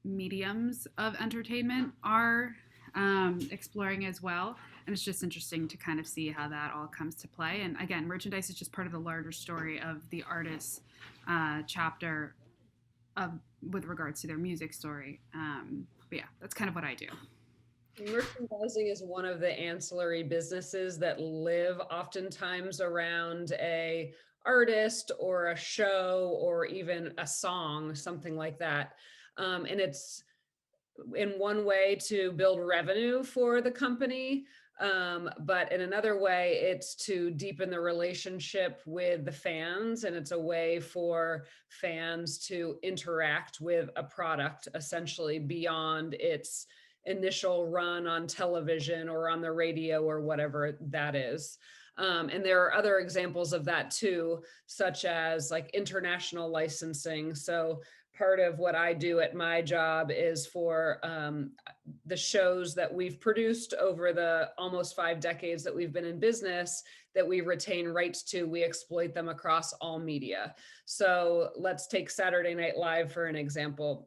mediums of entertainment are exploring as well. And it's just interesting to kind of see how that all comes to play. And again, merchandise is just part of the larger story of the artist's chapter with regards to their music story. But yeah, that's kind of what I do. Merchandising is one of the ancillary businesses that live oftentimes around a artist or a show or even a song, something like that. And it's in one way to build revenue for the company. But in another way, it's to deepen the relationship with the fans. And it's a way for fans to interact with a product essentially beyond its initial run on television or on the radio or whatever that is. And there are other examples of that too, such as like international licensing. So part of what I do at my job is for the shows that we've produced over the almost 5 decades that we've been in business, that we retain rights to, we exploit them across all media. So let's take Saturday Night Live for example.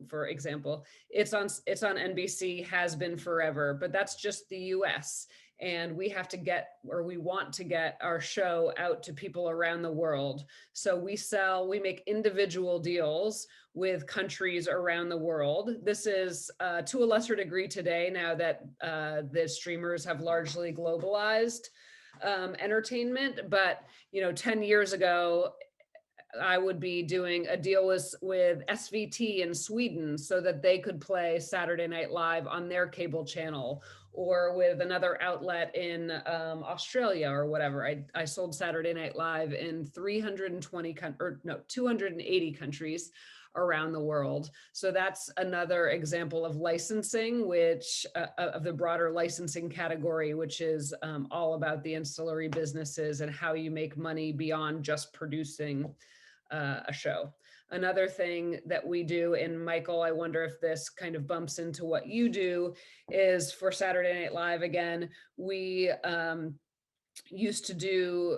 It's on NBC, has been forever, but that's just the US. And we have to we want to get our show out to people around the world. So we make individual deals with countries around the world. This is to a lesser degree today, now that the streamers have largely globalized entertainment. But 10 years ago, I would be doing a deal with SVT in Sweden so that they could play Saturday Night Live on their cable channel, or with another outlet in Australia or whatever. I sold Saturday Night Live in 280 countries around the world. So that's another example of licensing, which of the broader licensing category, which is all about the ancillary businesses and how you make money beyond just producing a show. Another thing that we do, and Michael, I wonder if this kind of bumps into what you do, is for Saturday Night Live, again, we used to do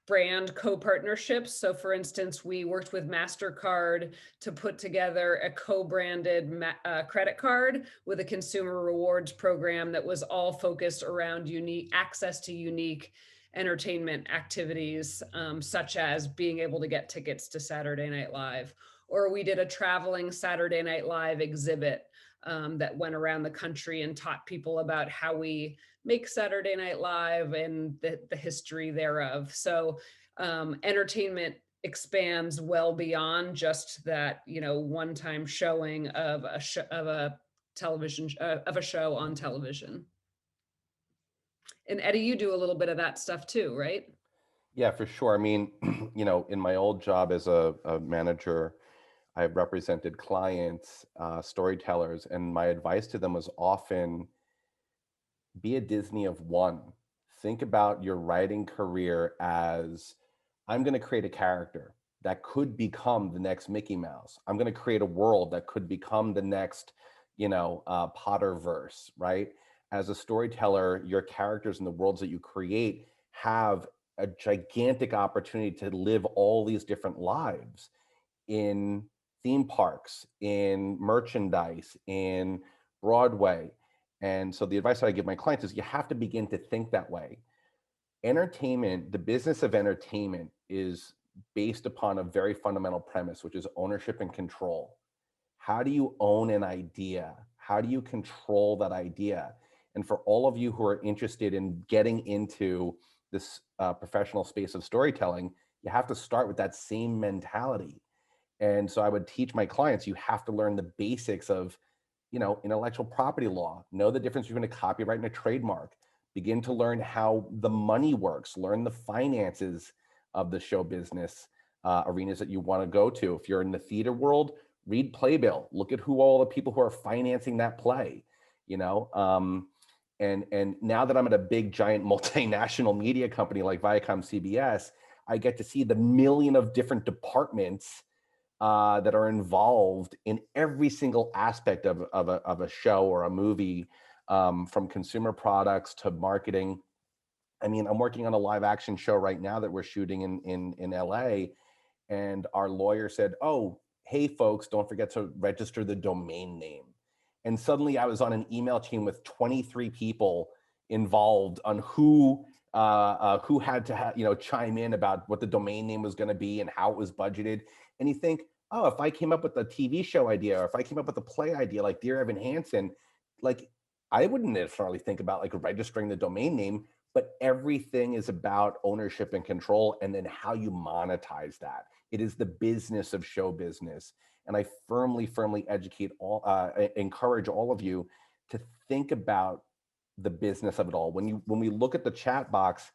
brand co-partnerships. So for instance, we worked with MasterCard to put together a co-branded credit card with a consumer rewards program that was all focused around unique access to unique entertainment activities, such as being able to get tickets to Saturday Night Live. Or we did a traveling Saturday Night Live exhibit that went around the country and taught people about how we make Saturday Night Live and the history thereof. So entertainment expands well beyond just that, one-time showing of a show on television. And Eddie, you do a little bit of that stuff too, right? Yeah, for sure. I mean, in my old job as a manager, I represented clients, storytellers, and my advice to them was often be a Disney of one. Think about your writing career as, I'm going to create a character that could become the next Mickey Mouse. I'm going to create a world that could become the next, Potterverse, right? As a storyteller, your characters and the worlds that you create have a gigantic opportunity to live all these different lives in theme parks, in merchandise, in Broadway. And so the advice that I give my clients is you have to begin to think that way. Entertainment, the business of entertainment, is based upon a very fundamental premise, which is ownership and control. How do you own an idea? How do you control that idea? And for all of you who are interested in getting into this professional space of storytelling, you have to start with that same mentality. And so I would teach my clients, you have to learn the basics of, intellectual property law, know the difference between a copyright and a trademark, begin to learn how the money works, learn the finances of the show business arenas that you want to go to. If you're in the theater world, read Playbill, look at who all the people who are financing that play, and now that I'm at a big giant multinational media company like Viacom CBS, I get to see the million of different departments that are involved in every single aspect of a show or a movie, from consumer products to marketing. I mean, I'm working on a live action show right now that we're shooting in LA, and our lawyer said, "Oh, hey folks, don't forget to register the domain name." And suddenly I was on an email chain with 23 people involved on who had to chime in about what the domain name was going to be and how it was budgeted. And you think, oh, if I came up with a TV show idea, or if I came up with a play idea like Dear Evan Hansen, like I wouldn't necessarily think about like registering the domain name, but everything is about ownership and control, and then how you monetize that. It is the business of show business. And I firmly encourage all of you to think about the business of it all. When we look at the chat box,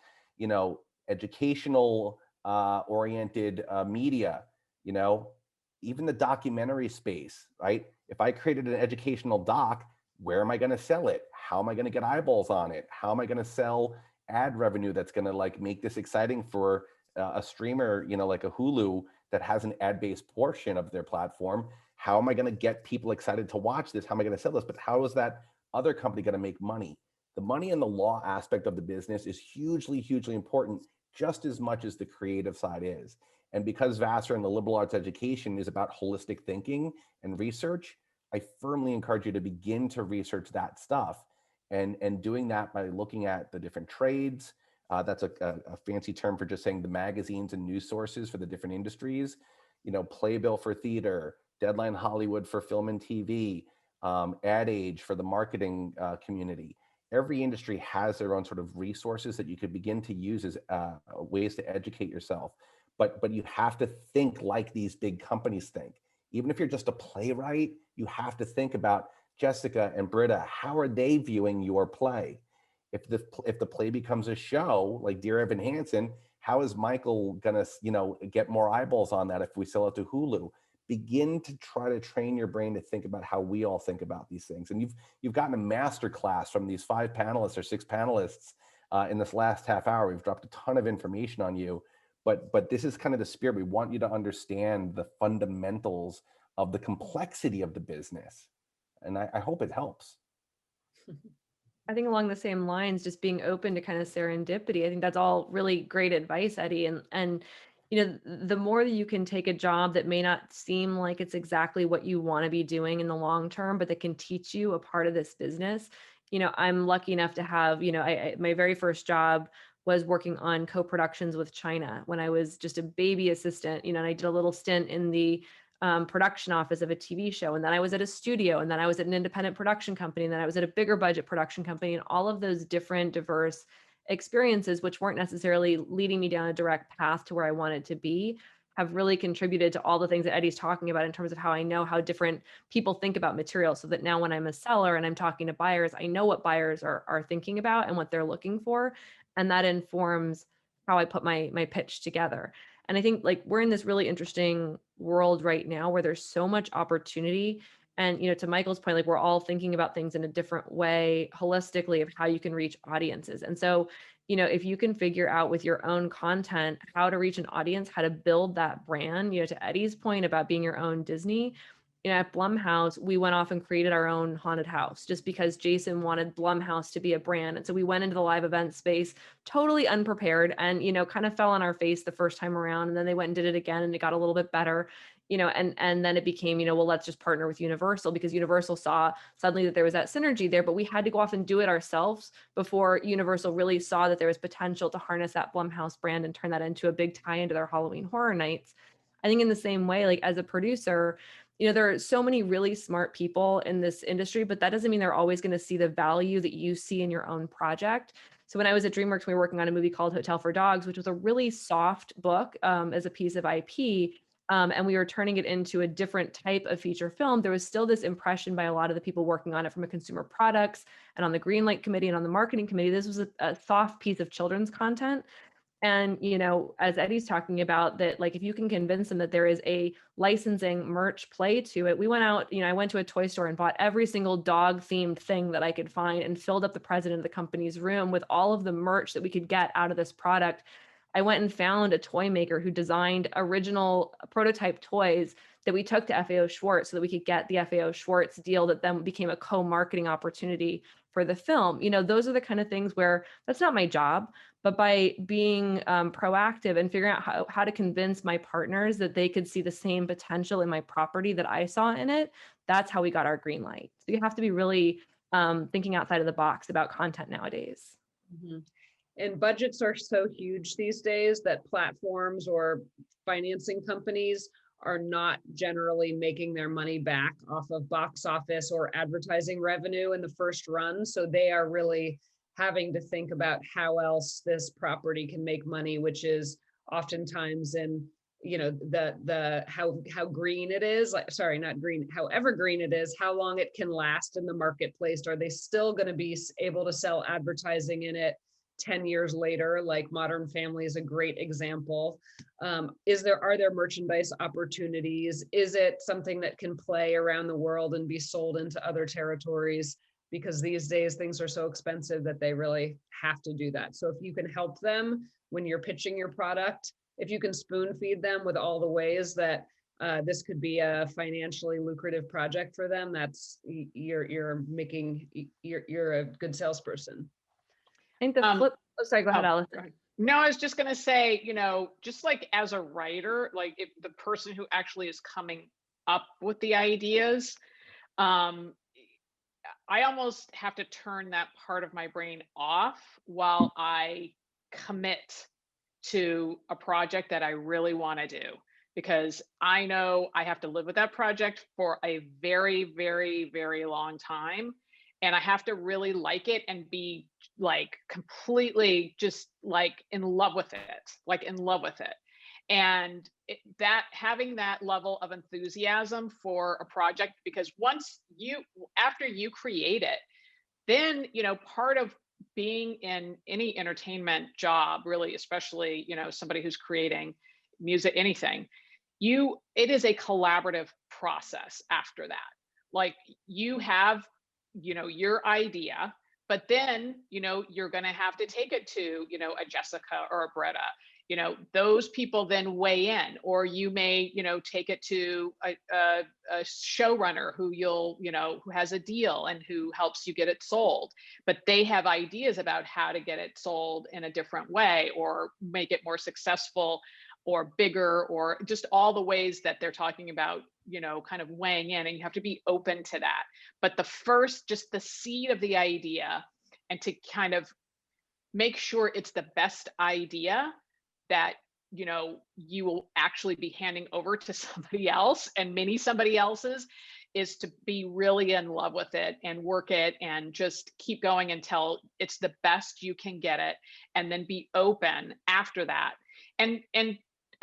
educational oriented media, even the documentary space, right? If I created an educational doc, where am I going to sell it? How am I going to get eyeballs on it? How am I going to sell ad revenue that's going to like make this exciting for a streamer, like a Hulu that has an ad-based portion of their platform? How am I going to get people excited to watch this? How am I going to sell this? But how is that other company going to make money? The money and the law aspect of the business is hugely, hugely important, just as much as the creative side is. And because Vassar and the liberal arts education is about holistic thinking and research, I firmly encourage you to begin to research that stuff. And doing that by looking at the different trades. That's a fancy term for just saying the magazines and news sources for the different industries. Playbill for theater, Deadline Hollywood for film and TV, Ad Age for the marketing community. Every industry has their own sort of resources that you could begin to use as ways to educate yourself. But you have to think like these big companies think. Even if you're just a playwright, you have to think about Jessica and Britta. How are they viewing your play? If the play becomes a show like Dear Evan Hansen, how is Michael gonna get more eyeballs on that if we sell it to Hulu? Begin to try to train your brain to think about how we all think about these things. And you've gotten a master class from these 5 panelists or 6 panelists in this last half hour. We've dropped a ton of information on you, but this is kind of the spirit. We want you to understand the fundamentals of the complexity of the business. And I hope it helps. I think along the same lines, just being open to kind of serendipity. I think that's all really great advice, Eddie. And the more that you can take a job that may not seem like it's exactly what you want to be doing in the long term, but that can teach you a part of this business. I'm lucky enough to have, my very first job was working on co-productions with China when I was just a baby assistant, and I did a little stint in the production office of a TV show. And then I was at a studio, and then I was at an independent production company, and then I was at a bigger budget production company, and all of those different diverse experiences, which weren't necessarily leading me down a direct path to where I wanted to be, have really contributed to all the things that Eddie's talking about in terms of how I know how different people think about material, so that now when I'm a seller and I'm talking to buyers, I know what buyers are thinking about and what they're looking for. And that informs how I put my pitch together. And I think like we're in this really interesting world right now where there's so much opportunity. And, to Michael's point, like we're all thinking about things in a different way, holistically, of how you can reach audiences. And so, if you can figure out with your own content how to reach an audience, how to build that brand, to Eddie's point about being your own Disney, at Blumhouse, we went off and created our own haunted house just because Jason wanted Blumhouse to be a brand. And so we went into the live event space totally unprepared and, kind of fell on our face the first time around. And then they went and did it again and it got a little bit better, and then it became, well, let's just partner with Universal, because Universal saw suddenly that there was that synergy there, but we had to go off and do it ourselves before Universal really saw that there was potential to harness that Blumhouse brand and turn that into a big tie into their Halloween Horror Nights. I think in the same way, like as a producer, You know, there are so many really smart people in this industry, but that doesn't mean they're always going to see the value that you see in your own project. So when I was at DreamWorks, we were working on a movie called Hotel for Dogs, which was a really soft book as a piece of IP. And we were turning it into a different type of feature film. There was still this impression by a lot of the people working on it from a consumer products and on the Greenlight committee and on the marketing committee, this was a soft piece of children's content. And, you know, as Eddie's talking about that, like, if you can convince them that there is a licensing merch play to it, we went out, you know, I went to a toy store and bought every single dog themed thing that I could find and filled up the president of the company's room with all of the merch that we could get out of this product. I went and found a toy maker who designed original prototype toys that we took to FAO Schwartz so that we could get the FAO Schwartz deal that then became a co-marketing opportunity for the film. You know, those are the kind of things where that's not my job, but by being proactive and figuring out how to convince my partners that they could see the same potential in my property that I saw in it, that's how we got our green light. So you have to be really thinking outside of the box about content nowadays. Mhm. And budgets are so huge these days that platforms or financing companies are not generally making their money back off of box office or advertising revenue in the first run. So they are really having to think about how else this property can make money, which is oftentimes in, you know, the how green it is, like, sorry, not green, how evergreen it is, how long it can last in the marketplace. Are they still going to be able to sell advertising in it 10 years later? Like Modern Family is a great example. Are there merchandise opportunities? Is it something that can play around the world and be sold into other territories? Because these days things are so expensive that they really have to do that. So if you can help them when you're pitching your product, if you can spoon feed them with all the ways that this could be a financially lucrative project for them, that's you're a good salesperson. I think the flip, oh, sorry, go ahead, Allison. No, I was just going to say, you know, just like as a writer, like if the person who actually is coming up with the ideas, I almost have to turn that part of my brain off while I commit to a project that I really want to do, because I know I have to live with that project for a very, very, very long time. And I have to really like it and be like completely just like in love with it, like in love with it. And that having that level of enthusiasm for a project, because after you create it, then, you know, part of being in any entertainment job, really, especially, you know, somebody who's creating music, anything, it is a collaborative process after that. Like you have, you know, your idea, but then, you know, you're going to have to take it to, you know, a Jessica or a Britta. You know, those people then weigh in, or you may, you know, take it to a showrunner who who has a deal and who helps you get it sold, but they have ideas about how to get it sold in a different way or make it more successful or bigger, or just all the ways that they're talking about, you know, kind of weighing in, and you have to be open to that. But just the seed of the idea, and to kind of make sure it's the best idea that, you know, you will actually be handing over to somebody else and many somebody else's, is to be really in love with it and work it and just keep going until it's the best you can get it, and then be open after that. And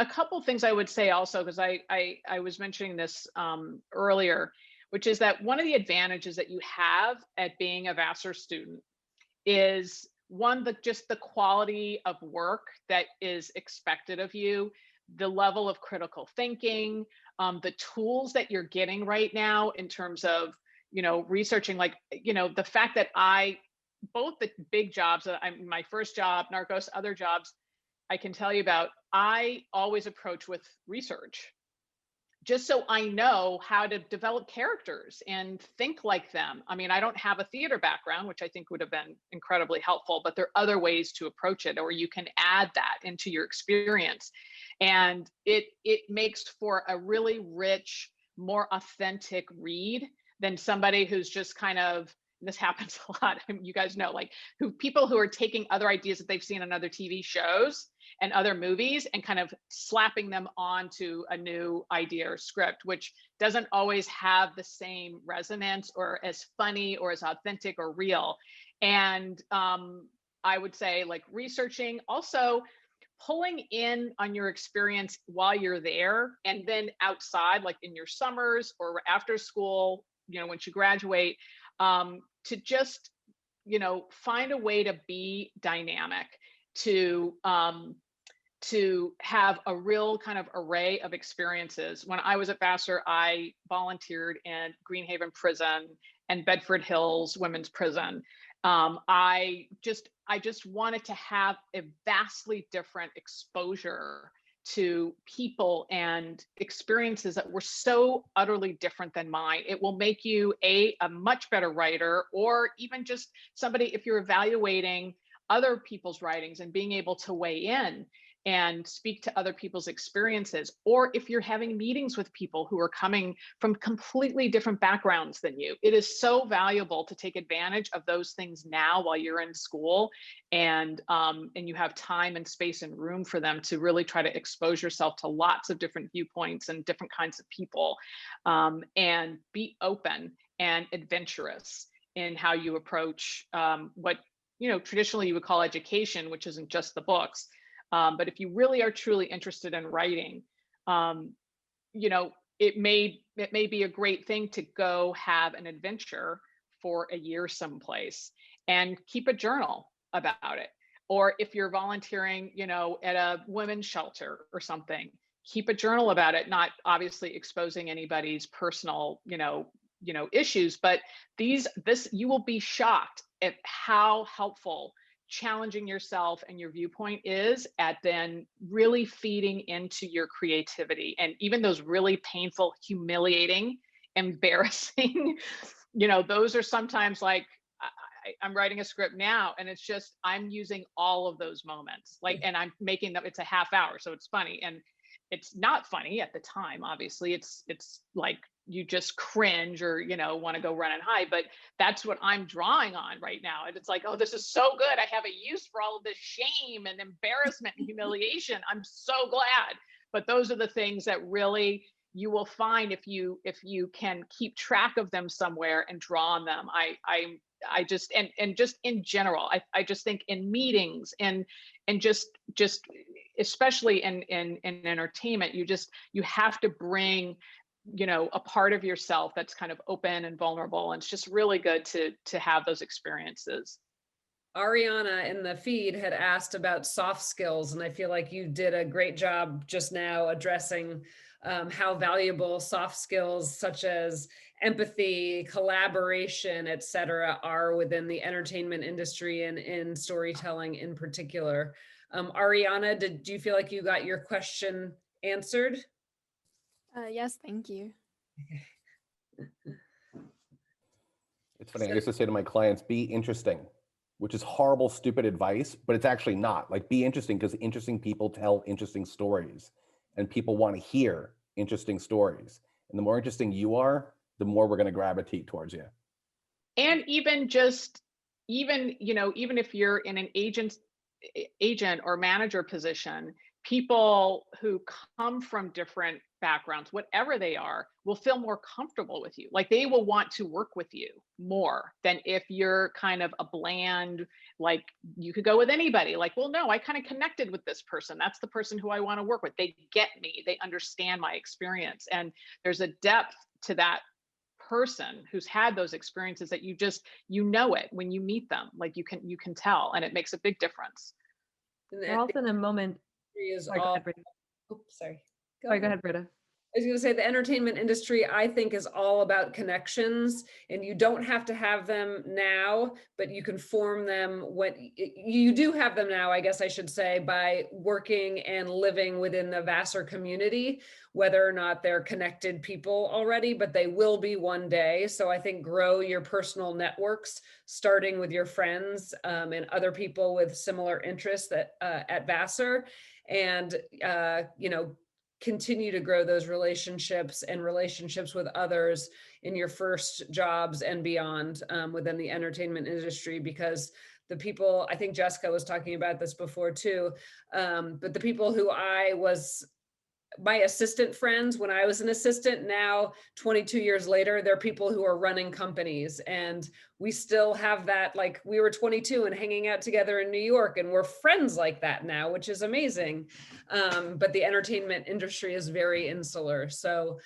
a couple things I would say also, because I was mentioning this earlier, which is that one of the advantages that you have at being a Vassar student is one, just the quality of work that is expected of you, the level of critical thinking, the tools that you're getting right now in terms of, you know, researching, like, you know, the fact that both the big jobs that my first job, Narcos, other jobs I can tell you about, I always approach with research, just so I know how to develop characters and think like them. I mean, I don't have a theater background, which I think would have been incredibly helpful, but there are other ways to approach it, or you can add that into your experience. And it makes for a really rich, more authentic read than somebody who's just kind of, this happens a lot, you guys know, like people who are taking other ideas that they've seen on other TV shows and other movies and kind of slapping them onto a new idea or script, which doesn't always have the same resonance or as funny or as authentic or real. And I would say, like, researching, also pulling in on your experience while you're there, and then outside, like in your summers or after school, once you graduate, to just, find a way to be dynamic, to have a real kind of array of experiences. When I was at Vassar, I volunteered in Greenhaven Prison and Bedford Hills Women's Prison. I just wanted to have a vastly different exposure to people and experiences that were so utterly different than mine. It will make you a much better writer, or even just somebody, if you're evaluating other people's writings and being able to weigh in and speak to other people's experiences, or if you're having meetings with people who are coming from completely different backgrounds than you. It is so valuable to take advantage of those things now while you're in school, and you have time and space and room for them to really try to expose yourself to lots of different viewpoints and different kinds of people, and be open and adventurous in how you approach what traditionally you would call education, which isn't just the books. But if you really are truly interested in writing, it may be a great thing to go have an adventure for a year someplace and keep a journal about it. Or if you're volunteering, at a women's shelter or something, keep a journal about it, not obviously exposing anybody's personal, issues, but you will be shocked at how helpful challenging yourself and your viewpoint is at then really feeding into your creativity. And even those really painful, humiliating, embarrassing, those are sometimes like, I'm writing a script now, and it's just, I'm using all of those moments, like, and I'm making them, it's a half hour, so it's funny. And it's not funny at the time, obviously. It's like, you just cringe or want to go run and hide, but that's what I'm drawing on right now. And it's like, oh, this is so good. I have a use for all of this shame and embarrassment and humiliation. I'm so glad. But those are the things that really you will find if you can keep track of them somewhere and draw on them. I just, and just in general, I just think in meetings and just especially in entertainment, you have to bring a part of yourself that's kind of open and vulnerable. And it's just really good to have those experiences. Ariana in the feed had asked about soft skills, and I feel like you did a great job just now addressing how valuable soft skills such as empathy, collaboration, etc., are within the entertainment industry and in storytelling in particular. Ariana, do you feel like you got your question answered? Yes, thank you. It's funny. I used to say to my clients, be interesting, which is horrible, stupid advice, but it's actually not. Like, be interesting, because interesting people tell interesting stories, and people want to hear interesting stories. And the more interesting you are, the more we're going to gravitate towards you. And even if you're in an agent or manager position, people who come from different backgrounds, whatever they are, will feel more comfortable with you. Like, they will want to work with you more than if you're kind of a bland, like, you could go with anybody. Like, well, no, I kind of connected with this person. That's the person who I want to work with. They get me. They understand my experience. And there's a depth to that person who's had those experiences that you know it when you meet them. Like, you can tell, and it makes a big difference. We're also in a moment. Sorry, go ahead, Britta. Sorry. Go ahead, Britta. I was going to say the entertainment industry, I think, is all about connections, and you don't have to have them now, but you can form them when you do have them now, I guess I should say, by working and living within the Vassar community, whether or not they're connected people already, but they will be one day. So I think grow your personal networks, starting with your friends and other people with similar interests at Vassar, and continue to grow those relationships and relationships with others in your first jobs and beyond, within the entertainment industry, because the people, I think Jessica was talking about this before too, but the people who I was my assistant friends when I was an assistant, now 22 years later, they're people who are running companies. And we still have that, like we were 22 and hanging out together in New York, and we're friends like that now, which is amazing. But the entertainment industry is very insular. So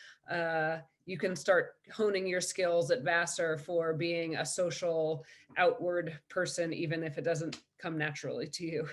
you can start honing your skills at Vassar for being a social, outward person, even if it doesn't come naturally to you.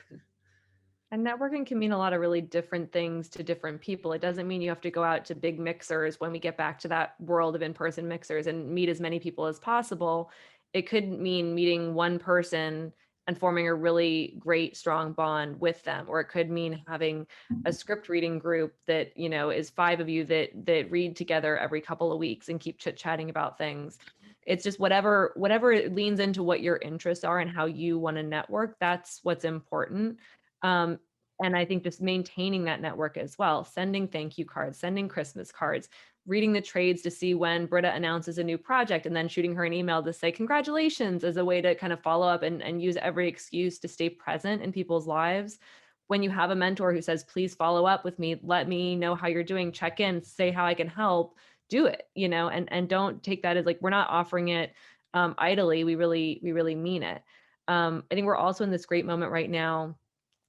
And networking can mean a lot of really different things to different people. It doesn't mean you have to go out to big mixers when we get back to that world of in-person mixers and meet as many people as possible. It could mean meeting one person and forming a really great, strong bond with them. Or it could mean having a script reading group that, you know, is 5 of you that read together every couple of weeks and keep chit-chatting about things. It's just whatever it leans into what your interests are and how you want to network, that's what's important. And I think just maintaining that network as well, sending thank you cards, sending Christmas cards, reading the trades to see when Britta announces a new project, and then shooting her an email to say congratulations as a way to kind of follow up and use every excuse to stay present in people's lives. When you have a mentor who says, please follow up with me, let me know how you're doing, check in, say how I can help, do it, you know, and don't take that as like, we're not offering it idly. We really mean it. I think we're also in this great moment right now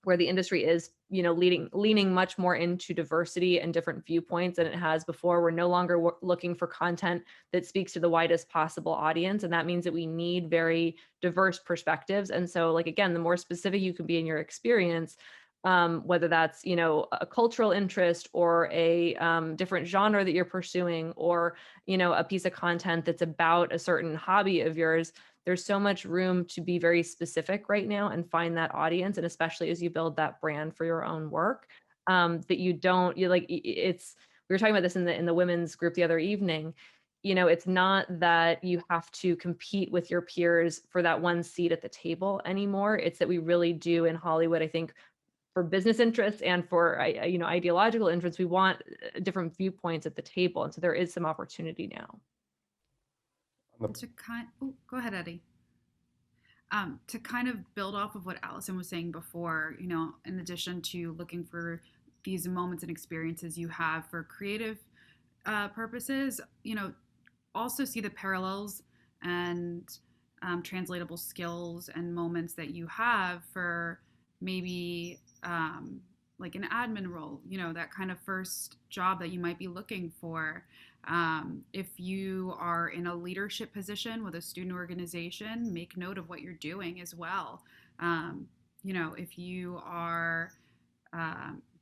where the industry is, you know, leaning much more into diversity and different viewpoints than it has before. We're no longer looking for content that speaks to the widest possible audience. And that means that we need very diverse perspectives. And so, like, again, the more specific you can be in your experience, whether that's, you know, a cultural interest or a different genre that you're pursuing, or, you know, a piece of content that's about a certain hobby of yours, there's so much room to be very specific right now and find that audience. And especially as you build that brand for your own work, that you like, it's, we were talking about this in the women's group the other evening. You know, it's not that you have to compete with your peers for that one seat at the table anymore. It's that we really do in Hollywood, I think, for business interests and for, you know, ideological interests, we want different viewpoints at the table. And so there is some opportunity now. Go ahead, Eddie. To kind of build off of what Allison was saying before, you know, in addition to looking for these moments and experiences you have for creative purposes, you know, also see the parallels and translatable skills and moments that you have for maybe like an admin role, you know, that kind of first job that you might be looking for. If you are in a leadership position with a student organization, make note of what you're doing as well. You know, if you are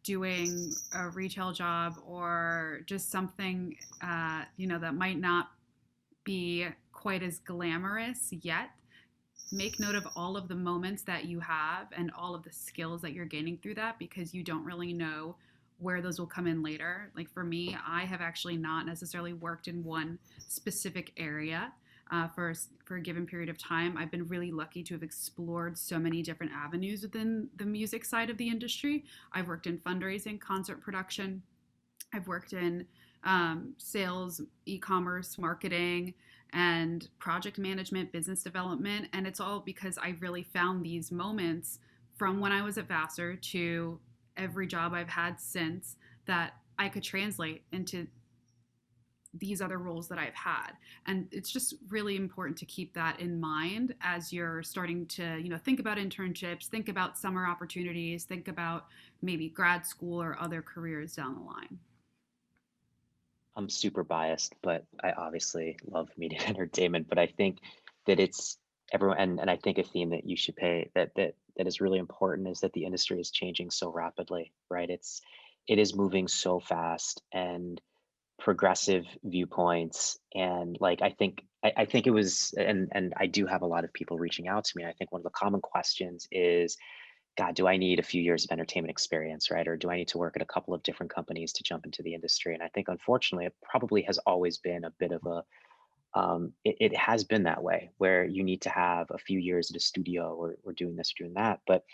doing a retail job or just something, you know, that might not be quite as glamorous yet, make note of all of the moments that you have and all of the skills that you're gaining through that, because you don't really know where those will come in later. Like for me, I have actually not necessarily worked in one specific area for a given period of time. I've been really lucky to have explored so many different avenues within the music side of the industry. I've worked in fundraising, concert production. I've worked in sales, e-commerce, marketing, and project management, business development. And it's all because I really found these moments from when I was at Vassar to every job I've had since that I could translate into these other roles that I've had. And it's just really important to keep that in mind as you're starting to, you know, think about internships, think about summer opportunities, think about maybe grad school or other careers down the line. I'm super biased, but I obviously love media and entertainment. But I think that it's everyone, and I think a theme that you should pay that is really important is that the industry is changing so rapidly, right? It is moving so fast, and progressive viewpoints, and like I think it was, and I do have a lot of people reaching out to me. I think one of the common questions is, God, do I need a few years of entertainment experience, right? Or do I need to work at a couple of different companies to jump into the industry? And I think, unfortunately, it probably has always been a bit of a, it has been that way, where you need to have a few years at a studio or doing this or doing that. But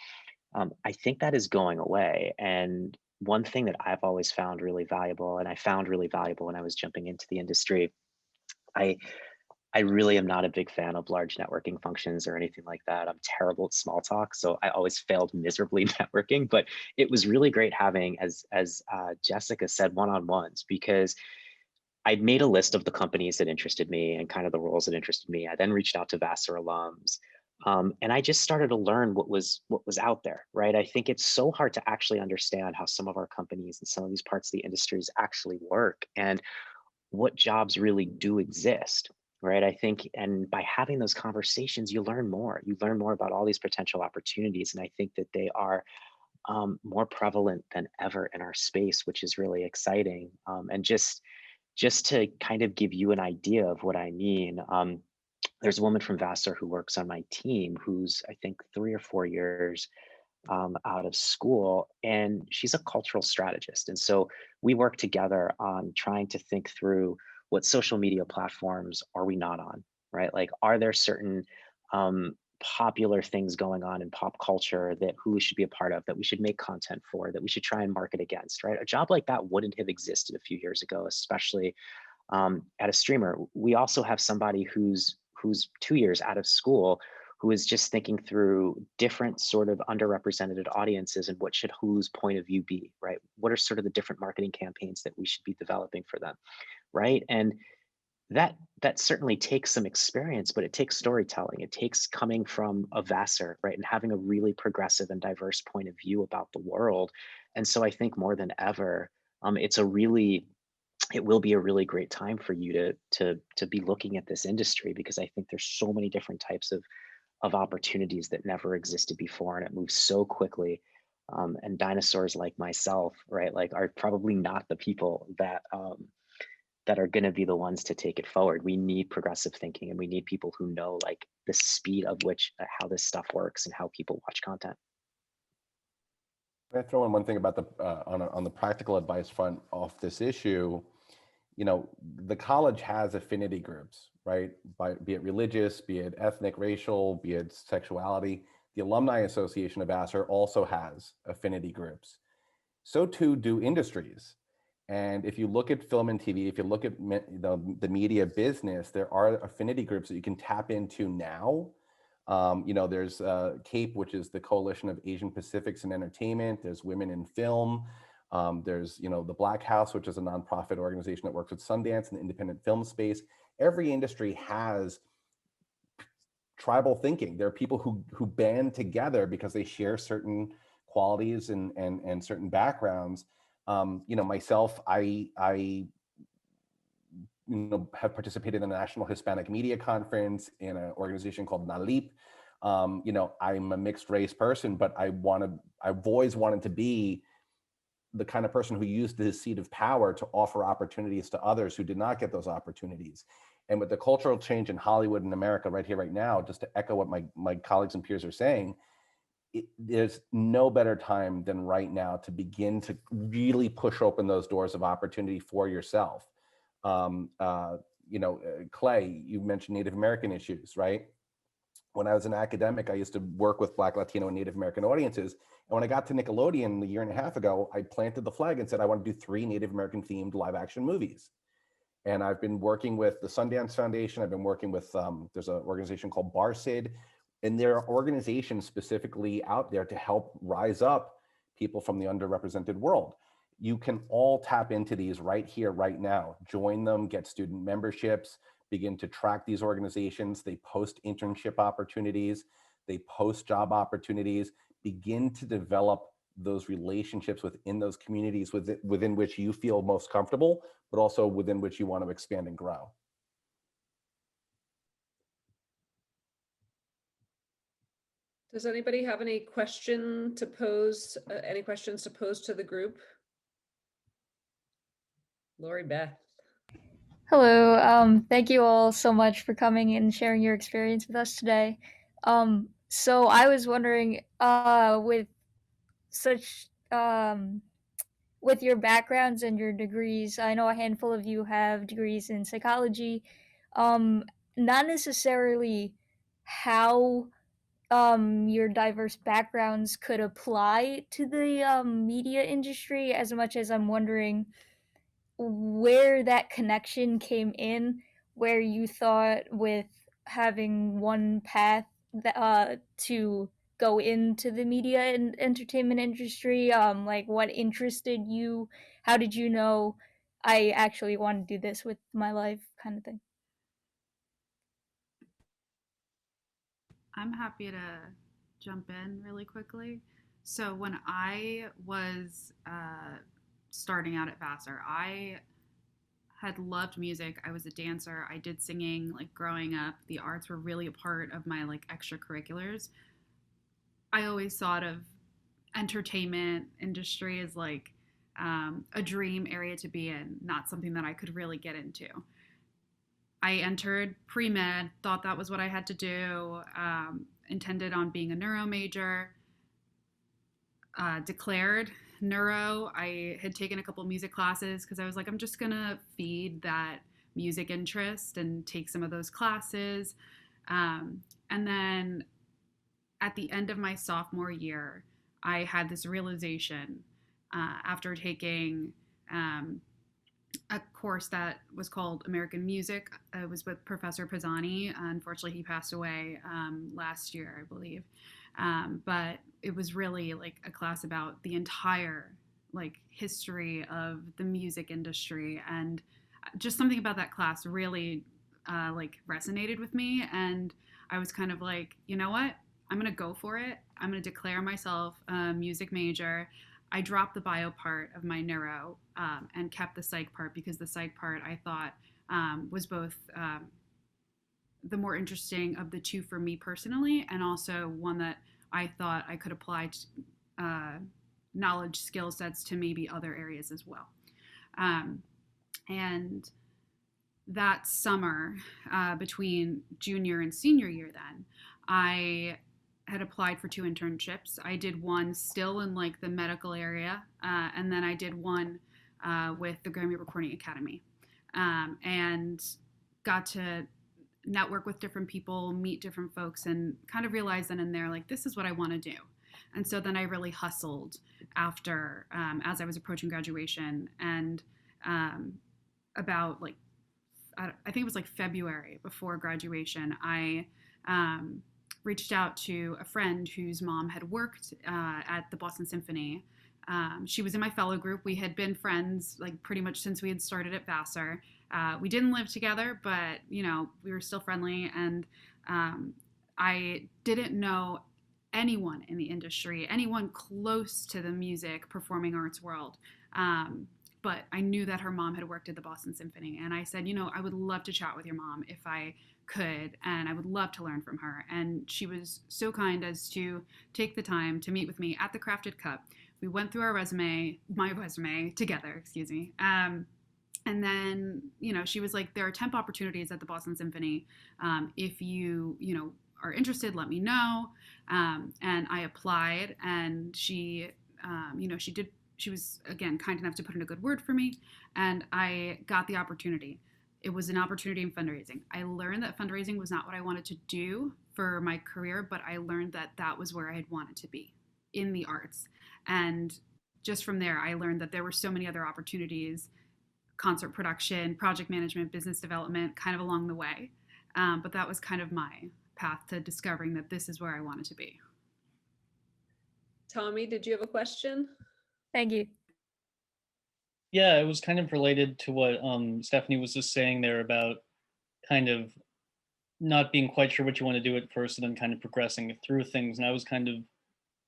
I think that is going away. And one thing that I've always found really valuable, and I found really valuable when I was jumping into the industry, I I really am not a big fan of large networking functions or anything like that. I'm terrible at small talk, so I always failed miserably networking. But it was really great having, as Jessica said, one-on-ones, because I'd made a list of the companies that interested me and kind of the roles that interested me. I then reached out to Vassar alums, and I just started to learn what was out there, right? I think it's so hard to actually understand how some of our companies and some of these parts of the industries actually work and what jobs really do exist, right? I think, and by having those conversations, you learn more. You learn more about all these potential opportunities, and I think that they are more prevalent than ever in our space, which is really exciting. And just to kind of give you an idea of what I mean, there's a woman from Vassar who works on my team who's, I think, 3 or 4 years out of school, and she's a cultural strategist. And so we work together on trying to think through what social media platforms are we not on, right? Like, are there certain popular things going on in pop culture that Hulu should be a part of, that we should make content for, that we should try and market against, right? A job like that wouldn't have existed a few years ago, especially at a streamer. We also have somebody who's 2 years out of school who is just thinking through different sort of underrepresented audiences and what should Hulu's point of view be, right? What are sort of the different marketing campaigns that we should be developing for them, right? And that certainly takes some experience, but it takes storytelling. It takes coming from a Vassar, right, and having a really progressive and diverse point of view about the world. And so I think more than ever, it's a really it will be a really great time for you to be looking at this industry, because I think there's so many different types of opportunities that never existed before, and it moves so quickly. And dinosaurs like myself, right, like, are probably not the people that are going to be the ones to take it forward. We need progressive thinking, and we need people who know, like, the speed of which how this stuff works and how people watch content. Can I throw in one thing about the on the practical advice front off this issue? You know, the college has affinity groups, right? Be it religious, be it ethnic, racial, be it sexuality. The Alumni Association of Vassar also has affinity groups. So too do industries. And if you look at film and TV, if you look at the media business, there are affinity groups that you can tap into now. You know, there's CAPE, which is the Coalition of Asian Pacifics in Entertainment. There's Women in Film. There's, you know, the Black House, which is a nonprofit organization that works with Sundance and the independent film space. Every industry has tribal thinking. There are people who band together because they share certain qualities and certain backgrounds. You know, myself, I have participated in the National Hispanic Media Conference in an organization called NALIP. You know, I'm a mixed race person, but I've always wanted to be the kind of person who used his seat of power to offer opportunities to others who did not get those opportunities. And with the cultural change in Hollywood and America right here, right now, just to echo what my colleagues and peers are saying, there's no better time than right now to begin to really push open those doors of opportunity for yourself. You know, Clay, you mentioned Native American issues, right? When I was an academic, I used to work with Black, Latino, and Native American audiences. And when I got to Nickelodeon a year and a half ago, I planted the flag and said, I want to do 3 Native American themed live action movies. And I've been working with the Sundance Foundation. I've been working with, there's an organization called BARCID, and there are organizations specifically out there to help rise up people from the underrepresented world. You can all tap into these right here, right now. Join them, get student memberships, begin to track these organizations. They post internship opportunities, they post job opportunities, begin to develop those relationships within those communities within which you feel most comfortable, but also within which you want to expand and grow. Does anybody have any question to pose, any questions to pose to the group? Lori Beth. Hello. Thank you all so much for coming and sharing your experience with us today. So I was wondering, with such with your backgrounds and your degrees, I know a handful of you have degrees in psychology. Not necessarily how your diverse backgrounds could apply to the media industry, as much as I'm wondering where that connection came in, where you thought with having one path to go into the media and entertainment industry, like what interested you? How did you know I actually want to do this with my life, kind of thing? I'm happy to jump in really quickly. So when I was starting out at Vassar, I had loved music. I was a dancer. I did singing like growing up. The arts were really a part of my like extracurriculars. I always thought of entertainment industry as like a dream area to be in, not something that I could really get into. I entered pre med, thought that was what I had to do, intended on being a neuro major, declared neuro. I had taken a couple music classes because I was like, I'm just going to feed that music interest and take some of those classes. And then at the end of my sophomore year, I had this realization after taking a course that was called American Music. It was with Professor Pisani. Unfortunately, he passed away last year, I believe. But it was really like a class about the entire like history of the music industry, and just something about that class really like resonated with me. And I was kind of like, you know what? I'm gonna go for it. I'm gonna declare myself a music major. I dropped the bio part of my neuro and kept the psych part because the psych part I thought was both the more interesting of the two for me personally, and also one that I thought I could apply knowledge skill sets to maybe other areas as well. And that summer between junior and senior year, then I had applied for 2 internships. I did one still in like the medical area, and then I did one with the Grammy Recording Academy, and got to network with different people, meet different folks, and kind of realize then and there, like, this is what I want to do. And so then I really hustled after, as I was approaching graduation, and about like, I think it was like February before graduation, I reached out to a friend whose mom had worked at the Boston Symphony. She was in my fellow group. We had been friends like pretty much since we had started at Vassar. We didn't live together, but you know, we were still friendly. And I didn't know anyone in the industry, anyone close to the music performing arts world. But I knew that her mom had worked at the Boston Symphony. And I said, you know, I would love to chat with your mom if I could, and I would love to learn from her. And she was so kind as to take the time to meet with me at the Crafted Cup. We went through my resume together, excuse me. And then, you know, she was like, there are temp opportunities at the Boston Symphony. If you know, are interested, let me know. And I applied, and she, you know, she was, again, kind enough to put in a good word for me, and I got the opportunity. It was an opportunity in fundraising. I learned that fundraising was not what I wanted to do for my career, but I learned that that was where I had wanted to be, in the arts. And just from there, I learned that there were so many other opportunities, concert production, project management, business development, kind of along the way. But that was kind of my path to discovering that this is where I wanted to be. Tommy, did you have a question? Thank you. Yeah, it was kind of related to what Stephanie was just saying there about kind of not being quite sure what you want to do at first and then kind of progressing through things. And I was kind of,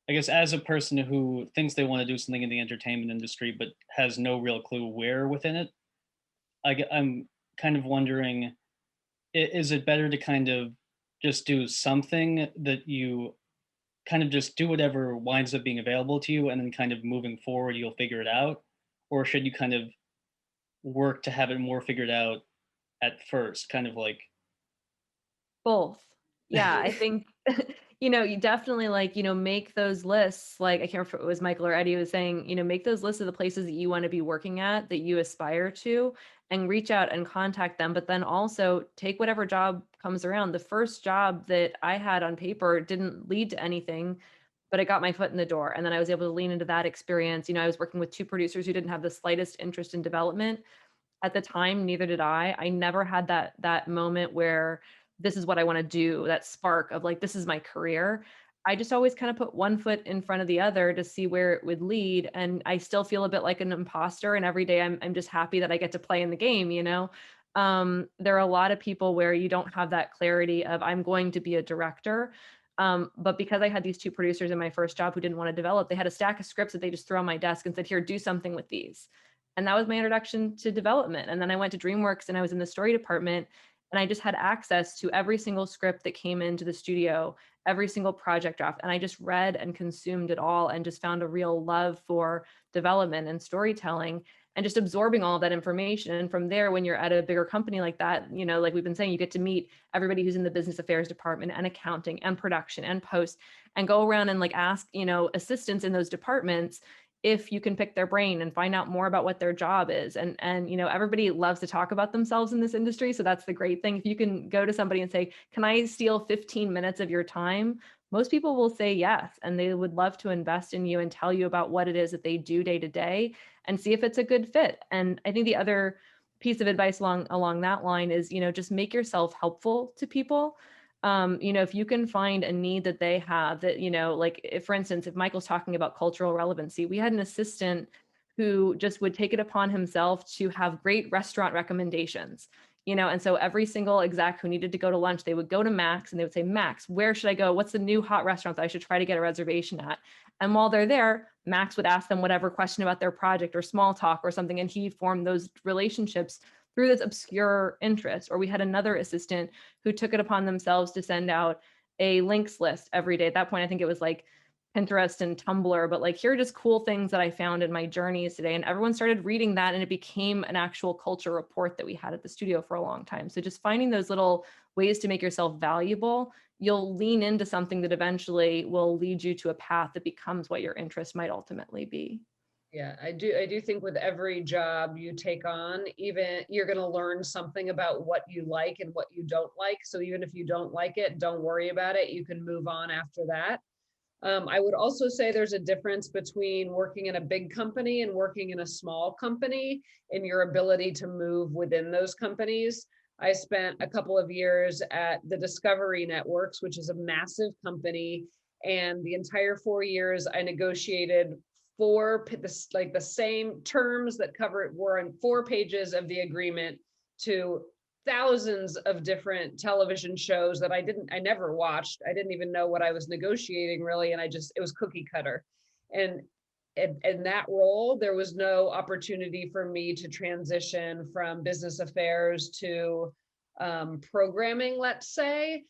I guess, as a person who thinks they want to do something in the entertainment industry but has no real clue where within it, I'm kind of wondering, is it better to kind of just do something that you kind of just do whatever winds up being available to you, and then kind of moving forward, you'll figure it out? Or should you kind of work to have it more figured out at first, kind of like Both. Yeah, I think you definitely like, make those lists. Like, I can't remember if it was Michael or Eddie who was saying, make those lists of the places that you want to be working at, that you aspire to, and reach out and contact them. But then also take whatever job comes around. The first job that I had on paper didn't lead to anything, but it got my foot in the door. And then I was able to lean into that experience. I was working with two producers who didn't have the slightest interest in development at the time. Neither did I. I never had that moment where this is what I want to do, that spark of like, this is my career. I just always kind of put one foot in front of the other to see where it would lead. And I still feel a bit like an imposter. And every day I'm just happy that I get to play in the game. There are a lot of people where you don't have that clarity of, I'm going to be a director. But because I had these two producers in my first job who didn't want to develop, they had a stack of scripts that they just threw on my desk and said, here, do something with these. And that was my introduction to development. And then I went to DreamWorks and I was in the story department, and I just had access to every single script that came into the studio, every single project draft. And I just read and consumed it all and just found a real love for development and storytelling and just absorbing all of that information. And from there, when you're at a bigger company like that, like we've been saying, you get to meet everybody who's in the business affairs department and accounting and production and post, and go around and like ask, assistants in those departments if you can pick their brain and find out more about what their job is. And everybody loves to talk about themselves in this industry. So that's the great thing. If you can go to somebody and say, can I steal 15 minutes of your time? Most people will say yes, and they would love to invest in you and tell you about what it is that they do day to day and see if it's a good fit. And I think the other piece of advice along that line is, just make yourself helpful to people. If you can find a need that they have that, like if, for instance, if Michael's talking about cultural relevancy, we had an assistant who just would take it upon himself to have great restaurant recommendations, and so every single exec who needed to go to lunch, they would go to Max and they would say, Max, where should I go? What's the new hot restaurant that I should try to get a reservation at? And while they're there, Max would ask them whatever question about their project or small talk or something, and he formed those relationships through this obscure interest. Or we had another assistant who took it upon themselves to send out a links list every day. At that point, I think it was like Pinterest and Tumblr, but like, here are just cool things that I found in my journeys today. And everyone started reading that, and it became an actual culture report that we had at the studio for a long time. So just finding those little ways to make yourself valuable, you'll lean into something that eventually will lead you to a path that becomes what your interest might ultimately be. Yeah, I do think with every job you take on, even you're going to learn something about what you like and what you don't like. So even if you don't like it, don't worry about it. You can move on after that. I would also say there's a difference between working in a big company and working in a small company in your ability to move within those companies. I spent a couple of years at the Discovery Networks, which is a massive company. And the entire 4 years I negotiated the same terms that were on 4 pages of the agreement to thousands of different television shows that I never watched. I didn't even know what I was negotiating really. And it was cookie cutter. And in that role, there was no opportunity for me to transition from business affairs to programming, let's say,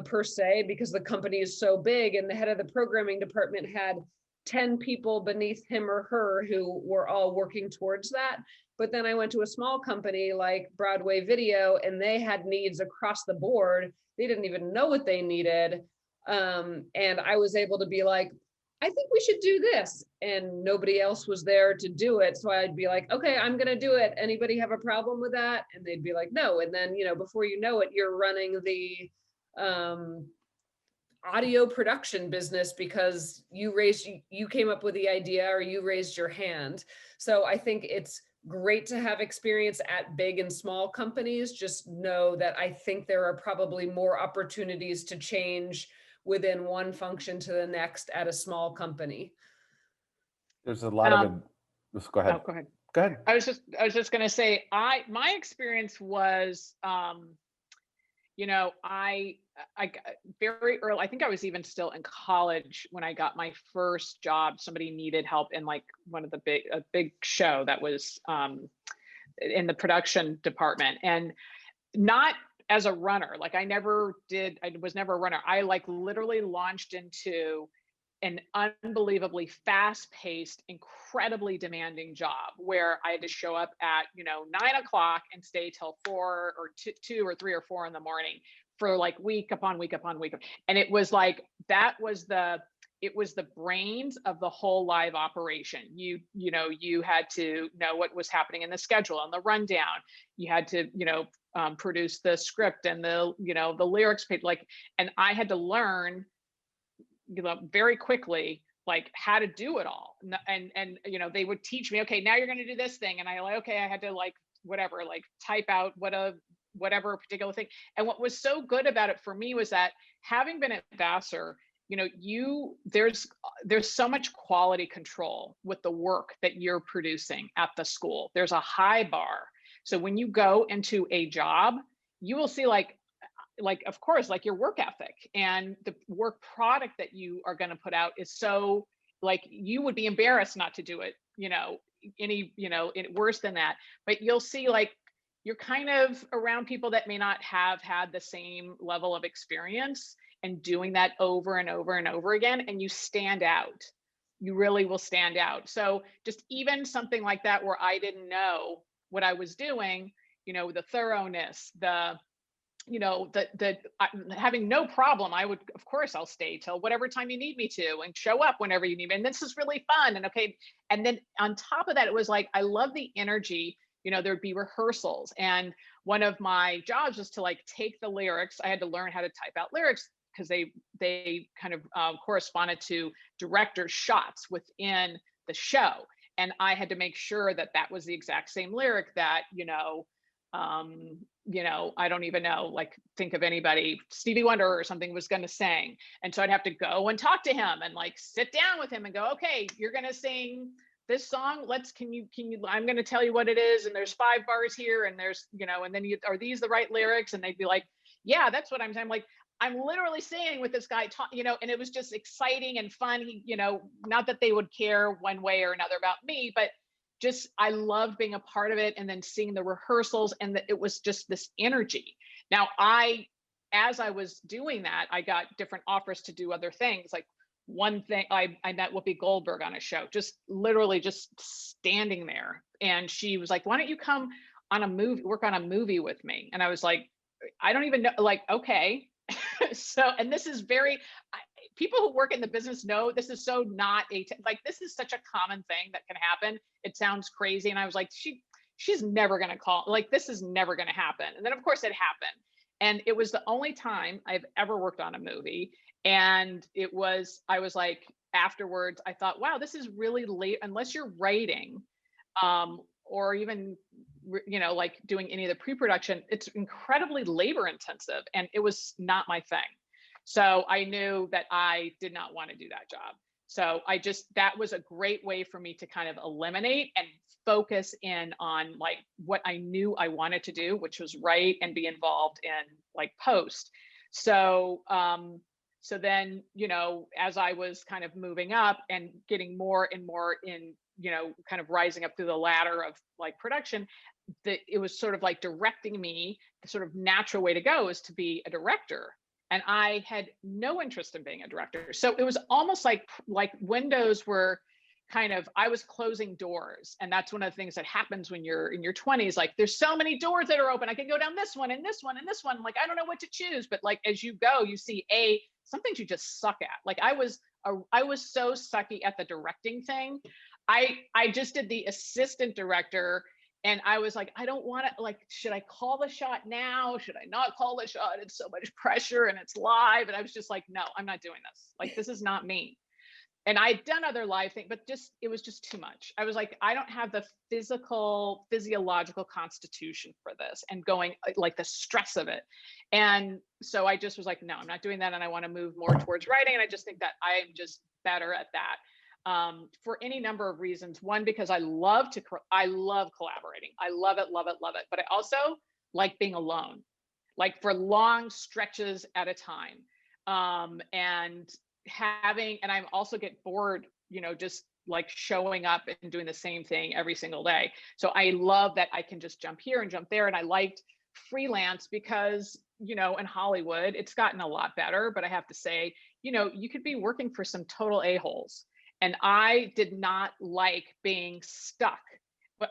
per se, because the company is so big and the head of the programming department had 10 people beneath him or her who were all working towards that. But then I went to a small company like Broadway Video, and they had needs across the board. They didn't even know what they needed. And I was able to be like, I think we should do this. And nobody else was there to do it. So I'd be like, okay, I'm going to do it. Anybody have a problem with that? And they'd be like, no. And then, before you know it, you're running the audio production business because you came up with the idea or you raised your hand. So I think it's great to have experience at big and small companies. Just know that I think there are probably more opportunities to change within one function to the next at a small company. There's a lot of just go ahead. Oh, go ahead. Go ahead. I was just going to say, my experience was, I very early, I think I was even still in college when I got my first job. Somebody needed help in like a big show that was in the production department, and not as a runner. Like I was never a runner. I like literally launched into an unbelievably fast-paced, incredibly demanding job where I had to show up at 9 o'clock and stay till 4 or 2 or 3 or 4 in the morning. for like week upon week upon week. And it was like, it was the brains of the whole live operation. You had to know what was happening in the schedule and the rundown. You had to, produce the script and the lyrics page, like, and I had to learn, very quickly, like how to do it all. And they would teach me, okay, now you're going to do this thing. And I like, okay, I had to like, whatever, like type out whatever particular thing. And what was so good about it for me was that having been at Vassar, there's so much quality control with the work that you're producing at the school. There's a high bar. So when you go into a job, you will see like, of course, like your work ethic and the work product that you are going to put out is so, like, you would be embarrassed not to do it, worse than that. But you'll see, like, you're kind of around people that may not have had the same level of experience and doing that over and over and over again, and you stand out. You really will stand out. So just even something like that where I didn't know what I was doing, the thoroughness, having no problem. I would, of course, I'll stay till whatever time you need me to and show up whenever you need me. And this is really fun. And okay. And then on top of that, it was like, I love the energy. There'd be rehearsals. And one of my jobs was to like take the lyrics. I had to learn how to type out lyrics because they kind of corresponded to director's shots within the show. And I had to make sure that that was the exact same lyric that, I don't even know, like, think of anybody, Stevie Wonder or something was going to sing. And so I'd have to go and talk to him and like sit down with him and go, okay, you're going to sing this song. Can you, I'm going to tell you what it is. And there's 5 bars here and there's, and then are these the right lyrics? And they'd be like, yeah, that's what I'm saying. Like, I'm literally singing with this guy, and it was just exciting and fun. Not that they would care one way or another about me, but just, I loved being a part of it and then seeing the rehearsals, and it was just this energy. Now, as I was doing that, I got different offers to do other things. Like one thing, I met Whoopi Goldberg on a show, just literally just standing there. And she was like, why don't you come work on a movie with me? And I was like, I don't even know, like, okay. So, and this is people who work in the business know this is so not this is such a common thing that can happen. It sounds crazy. And I was like, she's never going to call, like, this is never going to happen. And then of course it happened. And it was the only time I've ever worked on a movie. And I was like, afterwards, I thought, wow, this is really late, unless you're writing, or even, like doing any of the pre-production, it's incredibly labor intensive, and it was not my thing. So I knew that I did not want to do that job. So that was a great way for me to kind of eliminate and focus in on like what I knew I wanted to do, which was write and be involved in like post. So, so then, as I was kind of moving up and getting more and more in, kind of rising up through the ladder of like production, it was sort of like directing me. The sort of natural way to go is to be a director. And I had no interest in being a director. So it was almost like windows were kind of, I was closing doors. And that's one of the things that happens when you're in your 20s. Like, there's so many doors that are open. I can go down this one and this one and this one. Like, I don't know what to choose. But like, as you go, you see some things you just suck at. Like I was so sucky at the directing thing. I just did the assistant director. And I was like, I don't want to, like, should I call the shot now? Should I not call the shot? It's so much pressure and it's live. And I was just like, no, I'm not doing this. Like, this is not me. And I'd done other live things, but it was just too much. I was like, I don't have the physiological constitution for this, and going like the stress of it. And so I just was like, no, I'm not doing that. And I want to move more towards writing. And I just think that I'm just better at that. For any number of reasons. One, because I love collaborating. I love it. But I also like being alone, like for long stretches at a time. And I also get bored, just like showing up and doing the same thing every single day. So I love that I can just jump here and jump there. And I liked freelance because, in Hollywood, it's gotten a lot better, but I have to say, you could be working for some total a-holes. And I did not like being stuck,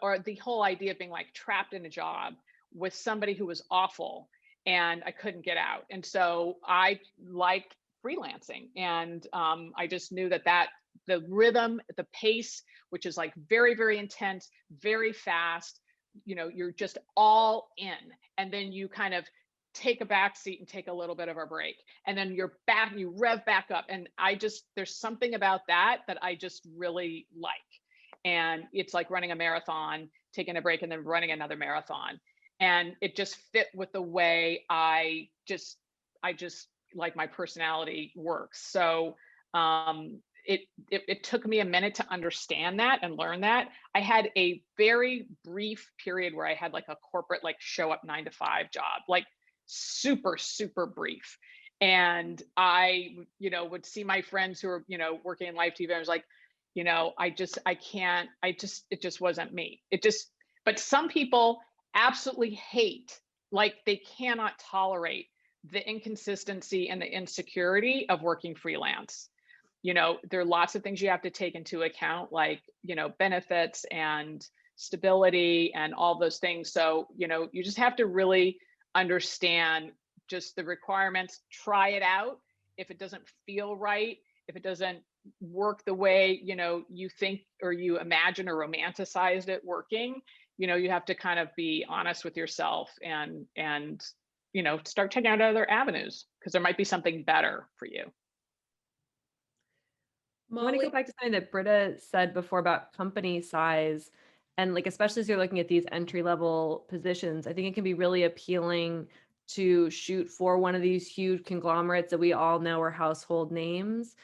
or the whole idea of being like trapped in a job with somebody who was awful. and I couldn't get out. And so I liked freelancing, and I just knew that the rhythm, the pace, which is like very, very intense, very fast, you're just all in, and then you kind of take a back seat and take a little bit of a break, and then you're back, you rev back up. And there's something about that I just really like. And it's like running a marathon, taking a break, and then running another marathon. And it just fit with the way I just like my personality works. So it took me a minute to understand that and learn that. I had a very brief period where I had like a corporate, like show up 9 to 5 job, like super, super brief. And I, would see my friends who were, working in live TV. I was like, it just wasn't me. But some people absolutely hate, like they cannot tolerate the inconsistency and the insecurity of working freelance. There are lots of things you have to take into account, like, benefits and stability and all those things. So, you just have to really understand just the requirements, try it out. If it doesn't feel right, if it doesn't work the way, you think or you imagine or romanticized it working, you have to kind of be honest with yourself and start checking out other avenues, because there might be something better for you. I want to go back to something that Britta said before about company size, and like, especially as you're looking at these entry level positions, I think it can be really appealing to shoot for one of these huge conglomerates that we all know are household names.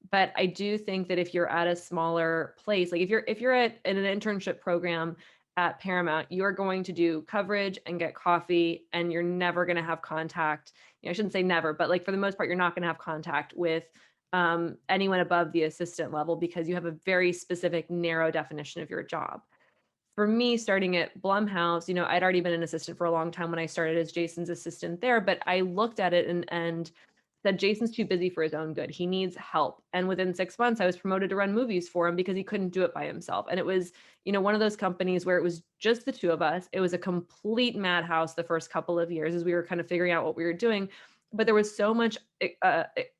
But I do think that if you're at a smaller place, like if you're at an internship program at Paramount, you're going to do coverage and get coffee, and you're never going to have contact. I shouldn't say never, but like for the most part, you're not going to have contact with anyone above the assistant level, because you have a very specific, narrow definition of your job. For me, starting at Blumhouse, I'd already been an assistant for a long time when I started as Jason's assistant there, but I looked at it and said, Jason's too busy for his own good. He needs help. And within 6 months, I was promoted to run movies for him because he couldn't do it by himself. And it was, one of those companies where it was just the two of us. It was a complete madhouse the first couple of years as we were kind of figuring out what we were doing. But there was so much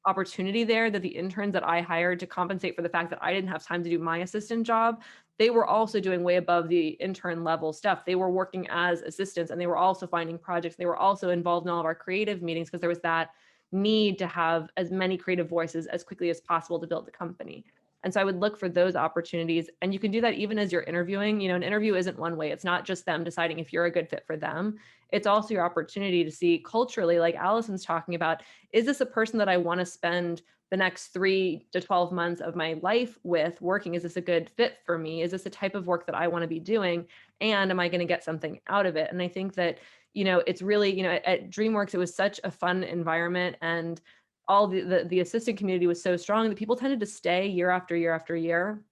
opportunity there that the interns that I hired to compensate for the fact that I didn't have time to do my assistant job, they were also doing way above the intern level stuff. They were working as assistants, and they were also finding projects. They were also involved in all of our creative meetings, because there was that need to have as many creative voices as quickly as possible to build the company. And so I would look for those opportunities. And you can do that even as you're interviewing. An interview isn't one way. It's not just them deciding if you're a good fit for them. It's also your opportunity to see culturally, like Allison's talking about, is this a person that I want to spend the next 3 to 12 months of my life with working? Is this a good fit for me? Is this the type of work that I want to be doing? And am I going to get something out of it? And I think that, it's really, at DreamWorks, it was such a fun environment, and all the assistant community was so strong that people tended to stay year after year after year.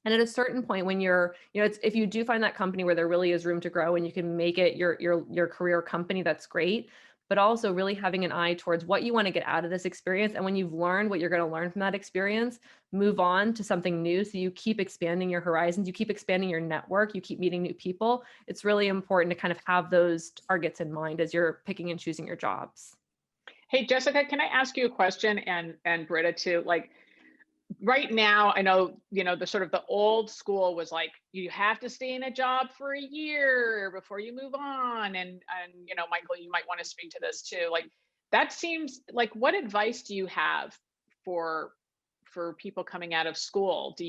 And at a certain point, when you're, if you do find that company where there really is room to grow and you can make it your career company, that's great. But also really having an eye towards what you want to get out of this experience. And when you've learned what you're going to learn from that experience, move on to something new. So you keep expanding your horizons, you keep expanding your network, you keep meeting new people. It's really important to kind of have those targets in mind as you're picking and choosing your jobs. Hey, Jessica, can I ask you a question, and Britta too? Like, right now, I know, the sort of the old school was like, you have to stay in a job for a year before you move on. And Michael, you might want to speak to this too. Like, that seems like, what advice do you have for people coming out of school? Do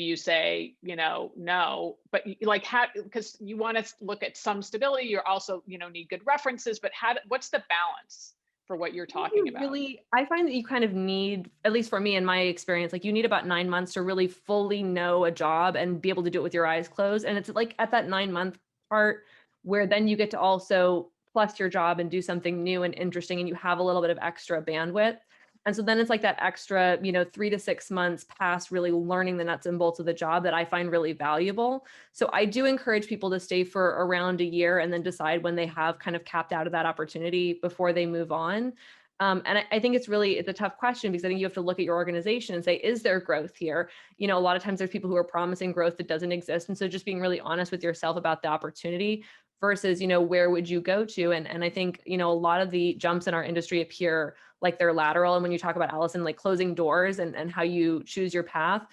you say, no, but like, how, because you want to look at some stability, you're also, need good references, but what's the balance for what you're talking about? Really, I find that you kind of need, at least for me in my experience, like you need about 9 months to really fully know a job and be able to do it with your eyes closed. And it's like at that 9-month part where then you get to also plus your job and do something new and interesting, and you have a little bit of extra bandwidth. And so then it's like that extra, 3 to 6 months past really learning the nuts and bolts of the job that I find really valuable. So I do encourage people to stay for around a year and then decide when they have kind of capped out of that opportunity before they move on. And I think it's a tough question, because I think you have to look at your organization and say, is there growth here? A lot of times there's people who are promising growth that doesn't exist. And so just being really honest with yourself about the opportunity versus, where would you go to? And I think, a lot of the jumps in our industry appear like they're lateral. And when you talk about, Allison, like closing doors and how you choose your path,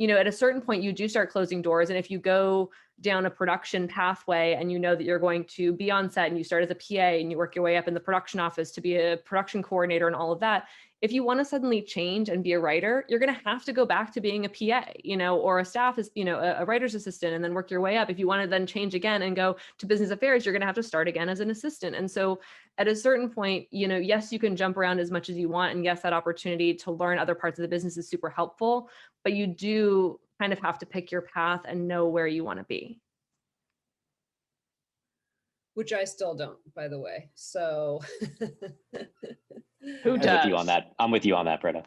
at a certain point you do start closing doors. And if you go down a production pathway and you know that you're going to be on set and you start as a PA and you work your way up in the production office to be a production coordinator and all of that, if you want to suddenly change and be a writer, you're going to have to go back to being a PA, or a staff is, a writer's assistant, and then work your way up. If you want to then change again and go to business affairs, you're going to have to start again as an assistant. And so at a certain point, yes, you can jump around as much as you want. And yes, that opportunity to learn other parts of the business is super helpful, but you do kind of have to pick your path and know where you want to be. Which I still don't, by the way. So Who I'm does? with you on that. I'm with you on that, Britta.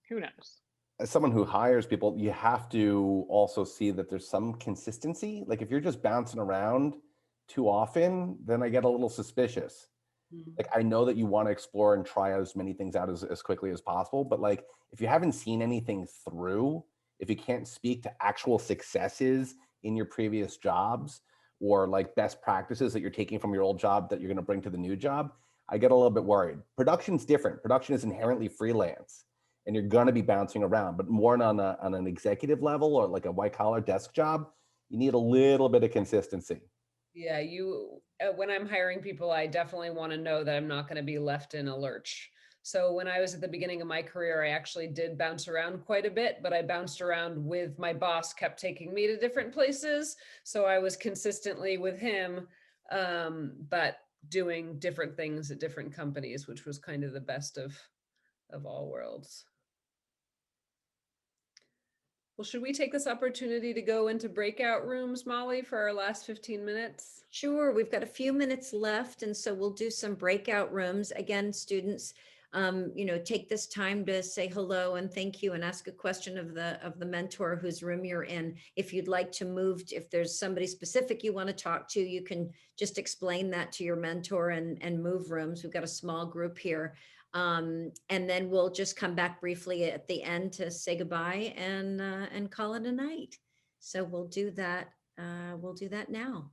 Who knows? As someone who hires people, you have to also see that there's some consistency. Like if you're just bouncing around too often, then I get a little suspicious. Like I know that you want to explore and try out as many things out as quickly as possible, but like if you haven't seen anything through, if you can't speak to actual successes in your previous jobs or like best practices that you're taking from your old job that you're going to bring to the new job, I get a little bit worried. Production's different. Production is inherently freelance and you're going to be bouncing around, but more on an executive level or like a white collar desk job, you need a little bit of consistency. yeah, when I'm hiring people, I definitely want to know that I'm not going to be left in a lurch. So when I was at the beginning of my career, I actually did bounce around quite a bit, but I bounced around with my boss, kept taking me to different places. So I was consistently with him, but doing different things at different companies, which was kind of the best of all worlds. Well, should we take this opportunity to go into breakout rooms, Molly, for our last 15 minutes? Sure, we've got a few minutes left, and so we'll do some breakout rooms. Again, students, take this time to say hello and thank you and ask a question of the mentor whose room you're in. If you'd like to move, if there's somebody specific you want to talk to, you can just explain that to your mentor and move rooms. We've got a small group here. And then we'll just come back briefly at the end to say goodbye and call it a night. So we'll do that. We'll do that now.